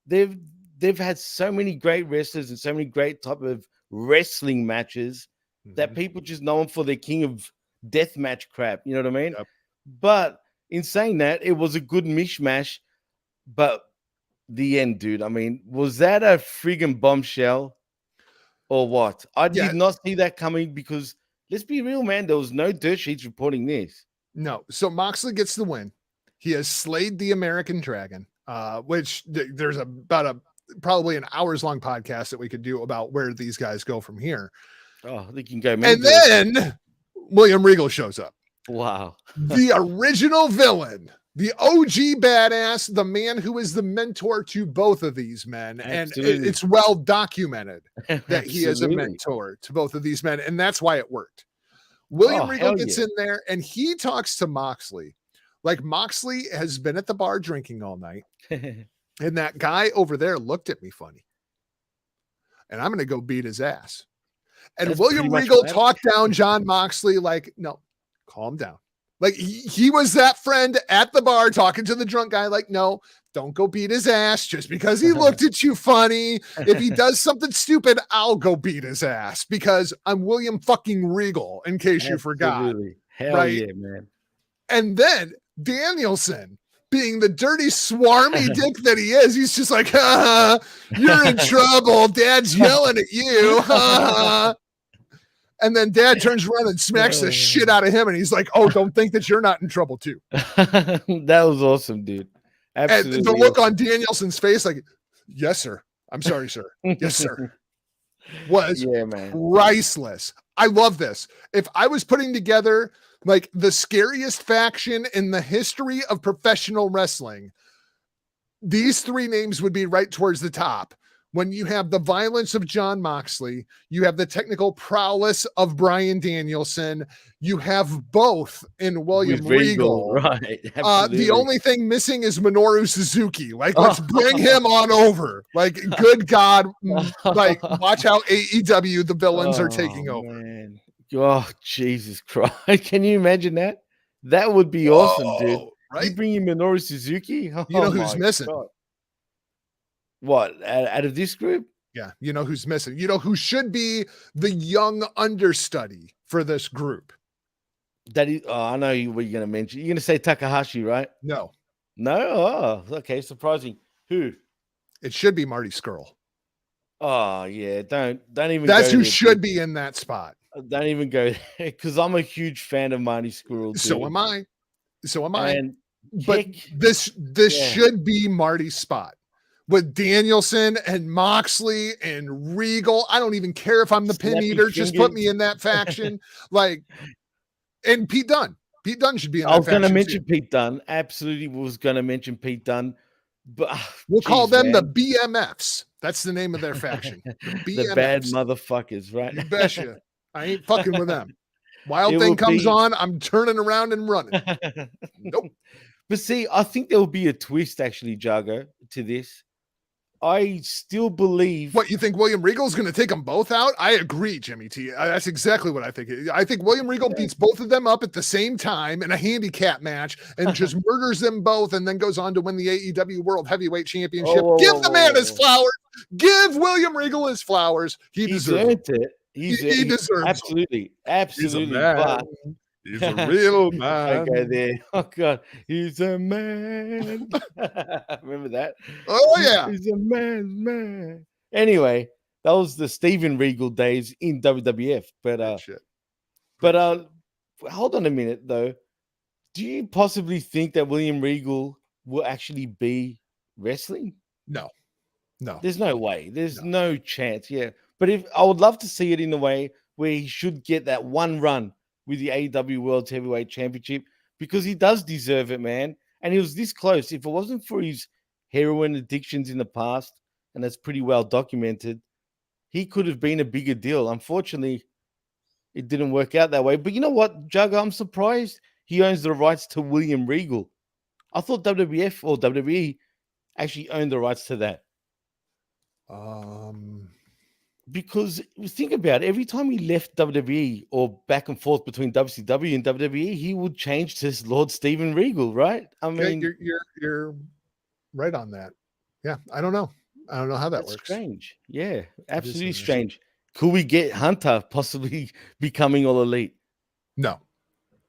They've had so many great wrestlers and so many great type of wrestling matches that people just know them for their king of deathmatch crap. You know what I mean? Yep. But in saying that, it was a good mishmash. But the end, dude. I mean, was that a friggin' bombshell? Or what? I did not see that coming because, let's be real, man, there was no dirt sheets reporting this. No. So Moxley gets the win. He has slayed the American Dragon, which there's probably an hours-long podcast that we could do about where these guys go from here. Oh, they can go. And then William Regal shows up. Wow. The original villain. The OG badass, the man who is the mentor to both of these men. Absolutely. And it's well documented that he is a mentor to both of these men. And that's why it worked. William Regal gets in there and he talks to Moxley. Like, Moxley has been at the bar drinking all night. And that guy over there looked at me funny. And I'm going to go beat his ass. And that's William Regal talked down Jon Moxley like, no, calm down. Like, he was that friend at the bar talking to the drunk guy like, no, don't go beat his ass just because he looked at you funny. If he does something stupid, I'll go beat his ass because I'm William fucking Regal, in case you forgot. Hell yeah, man. And then Danielson, being the dirty, swarmy dick that he is, he's just like, you're in trouble. Dad's yelling at you. And then Dad turns around and smacks the shit out of him. And he's like, oh, don't think that you're not in trouble too. That was awesome, dude. Absolutely. And the look on Danielson's face, like, yes, sir. I'm sorry, sir. Yes, sir. Was priceless. I love this. If I was putting together like the scariest faction in the history of professional wrestling, these three names would be right towards the top. When you have the violence of Jon Moxley, you have the technical prowess of Bryan Danielson, you have both in William Regal. Right. The only thing missing is Minoru Suzuki. Like, let's bring him on over. Like, good God, like, watch how AEW, the villains are taking over. Man. Oh, Jesus Christ. Can you imagine that? That would be awesome, dude. right? You bring in Minoru Suzuki? Oh, You know who's missing? God. What, out of this group? Yeah, you know who's missing. You know who should be the young understudy for this group? That is, I know what you're going to mention. You're going to say Takahashi, right? No. No? Oh, okay. Surprising. Who? It should be Marty Scurll. Oh, yeah. Don't even That's go who there, should dude. be in that spot. Don't even go there because I'm a huge fan of Marty Scurll. So am I. And but this should be Marty's spot. With Danielson and Moxley and Regal. I don't even care if I'm the pin eater. Just put me in that faction. And Pete Dunne. Pete Dunne should be in that faction. I was going to mention Pete Dunne. Absolutely was going to mention Pete Dunne. But we'll call them the BMFs. That's the name of their faction. The bad motherfuckers, right? You betcha. I ain't fucking with them. Wild Thing comes on, I'm turning around and running. Nope. But see, I think there will be a twist, actually, Jago, to this. I still believe. What, you think William Regal is going to take them both out? I agree, Jimmy T. That's exactly what I think. I think William Regal beats both of them up at the same time in a handicap match and just murders them both and then goes on to win the AEW World Heavyweight Championship. Give the man his flowers. Give William Regal his flowers. He deserves it. He deserves absolutely. He's a real man. Okay, there. Oh God, he's a man. Remember that? Oh yeah, he's a man. Anyway, that was the Steven Regal days in WWF. But hold on a minute though. Do you possibly think that William Regal will actually be wrestling? No. There's no way. There's no chance. Yeah, but if I would love to see it in the way where he should get that one run with the AEW World Heavyweight Championship because he does deserve it, man. And he was this close. If it wasn't for his heroin addictions in the past, and that's pretty well documented, he could have been a bigger deal. Unfortunately, it didn't work out that way. But you know what, Jugger? I'm surprised he owns the rights to William Regal. I thought WWF or WWE actually owned the rights to that. Because think about it, every time he left WWE or back and forth between WCW and WWE, he would change to Lord Steven Regal, right? I mean, you're right on that. Yeah, I don't know how that works. Strange, yeah, absolutely strange. Could we get Hunter possibly becoming All Elite? No.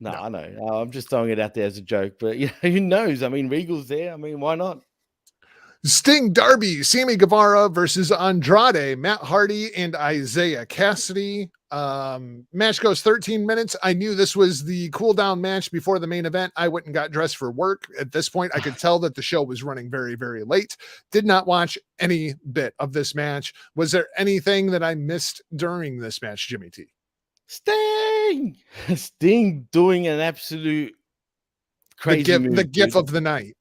I know. I'm just throwing it out there as a joke, but who knows? I mean, Regal's there. I mean, why not? Sting Darby, Sammy Guevara versus Andrade, Matt Hardy, and Isaiah Cassidy. Match goes 13 minutes. I knew this was the cool down match before the main event. I went and got dressed for work. At this point, I could tell that the show was running very, very late. Did not watch any bit of this match. Was there anything that I missed during this match, Jimmy T? Sting doing an absolute crazy move, the gif of the night.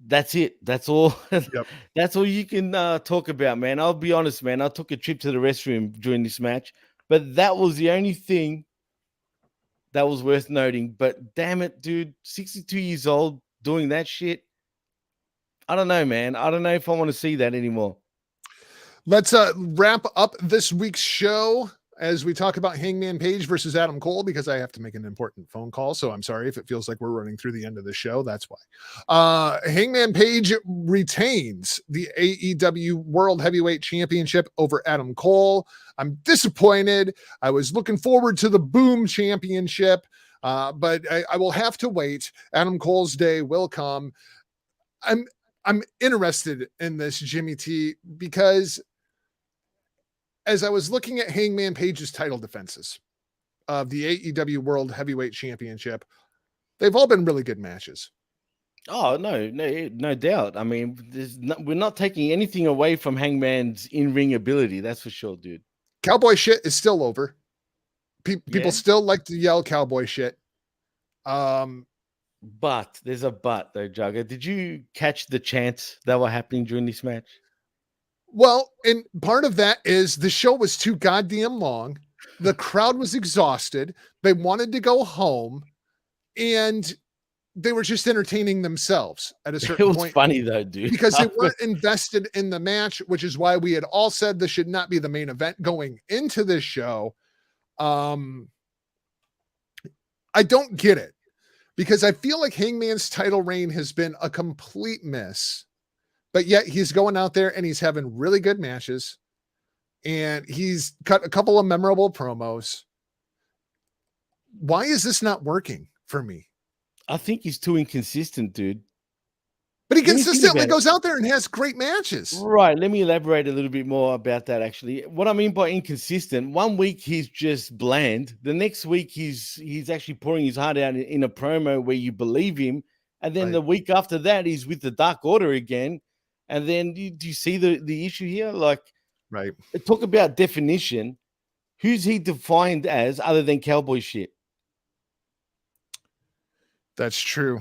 That's it. That's all. Yep. That's all you can talk about, man. I'll be honest, man. I took a trip to the restroom during this match, but that was the only thing that was worth noting. But damn it, dude, 62 years old doing that shit. I don't know, man. I don't know if I want to see that anymore. Let's wrap up this week's show as we talk about Hangman Page versus Adam Cole, because I have to make an important phone call. So I'm sorry if it feels like we're running through the end of the show. That's why. Hangman Page retains the AEW World Heavyweight Championship over Adam Cole. I'm disappointed. I was looking forward to the Boom Championship, but I will have to wait. Adam Cole's day will come. I'm interested in this, Jimmy T, because as I was looking at Hangman Page's title defenses of the AEW World Heavyweight Championship, they've all been really good matches. Oh, no doubt. I mean, we're not taking anything away from Hangman's in-ring ability. That's for sure, dude. Cowboy shit is still over. People still like to yell cowboy shit. But there's a but though, Jugger. Did you catch the chants that were happening during this match? Well, and part of that is the show was too goddamn long. The crowd was exhausted. They wanted to go home, and they were just entertaining themselves at a certain point. It was funny though, dude. Because they weren't invested in the match, which is why we had all said this should not be the main event going into this show. I don't get it. because I feel like Hangman's title reign has been a complete miss, but yet he's going out there and he's having really good matches and he's cut a couple of memorable promos. Why is this not working for me? I think he's too inconsistent, dude. But he consistently goes out there and has great matches. Right. Let me elaborate a little bit more about that, actually. What I mean by inconsistent, one week he's just bland. The next week he's actually pouring his heart out in a promo where you believe him. And then the week after that, he's with the Dark Order again. And then do you see the issue here? Like, right. Talk about definition. Who's he defined as other than cowboy shit? That's true.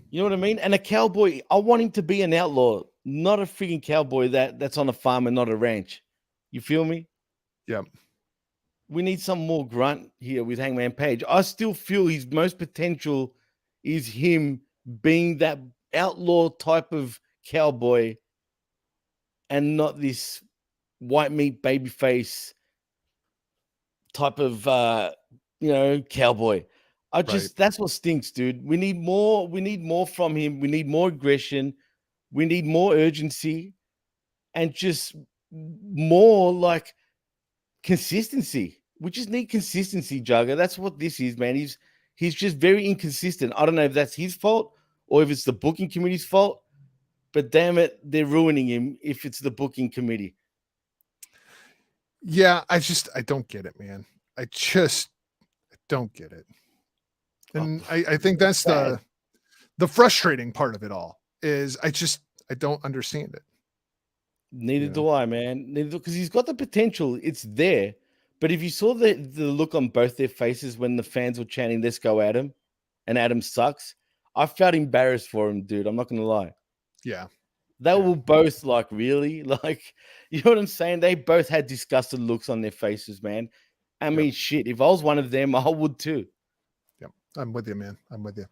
You know what I mean? And a cowboy, I want him to be an outlaw, not a freaking cowboy that's on a farm and not a ranch. You feel me? Yep. We need some more grunt here with Hangman Page. I still feel his most potential is him being that outlaw type of cowboy and not this white meat babyface type of cowboy. That's what stinks, dude. We need more from him. We need more aggression. We need more urgency and just more like consistency. We just need consistency, Jugger. That's what this is, man. He's just very inconsistent. I don't know if that's his fault or if it's the booking committee's fault, but damn it, they're ruining him if it's the booking committee. Yeah, I don't get it, man. I don't get it. And I think that's the frustrating part of it all is I don't understand it. Neither do I, man. Because he's got the potential. It's there. But if you saw the look on both their faces when the fans were chanting, "Let's go Adam," and Adam sucks, I felt embarrassed for him, dude. I'm not going to lie. Yeah. They were both like, really? Like, you know what I'm saying? They both had disgusted looks on their faces, man. I mean, shit, if I was one of them, I would too. I'm with you, man. I'm with you.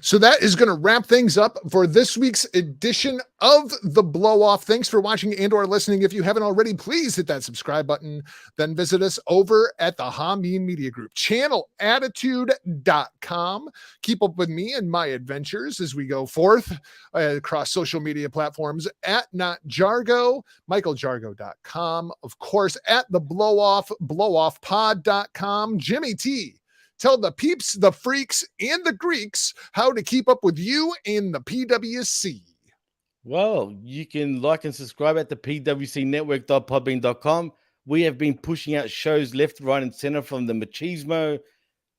So that is going to wrap things up for this week's edition of The Blow Off. Thanks for watching and or listening. If you haven't already, please hit that subscribe button. Then visit us over at the Hameen Media Group, channelattitude.com. Keep up with me and my adventures as we go forth across social media platforms at NotJargo, michaeljargo.com. Of course, at The Blow Off, blowoffpod.com. Jimmy T. Tell the peeps, the freaks, and the Greeks how to keep up with you in the PWC. Well, you can like and subscribe at the pwcnetwork.podbean.com. We have been pushing out shows left, right, and center from the Machismo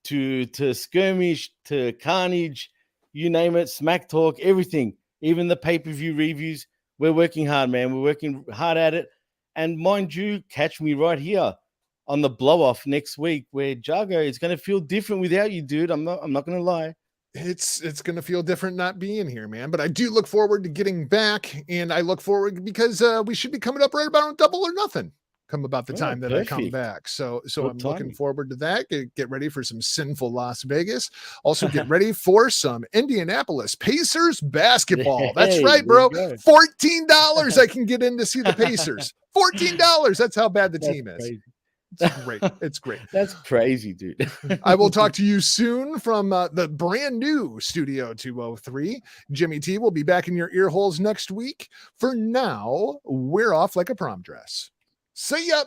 to Skirmish to Carnage, you name it, Smack Talk, everything, even the pay-per-view reviews. We're working hard, man. We're working hard at it. And mind you, catch me right here on the Blow Off next week, where Jago is going to feel different without you, dude. I'm not going to lie. It's going to feel different not being here, man. But I do look forward to getting back, and I look forward because we should be coming up right about Double or Nothing come about the time that I come back. So I'm looking forward to that. Get ready for some sinful Las Vegas. Also get ready for some Indianapolis Pacers basketball. That's right, bro. $14 I can get in to see the Pacers. $14. That's how bad the team is. Crazy. It's great. It's great. That's crazy, dude. I will talk to you soon from the brand new Studio 203. Jimmy T will be back in your ear holes next week. For now, we're off like a prom dress. See ya.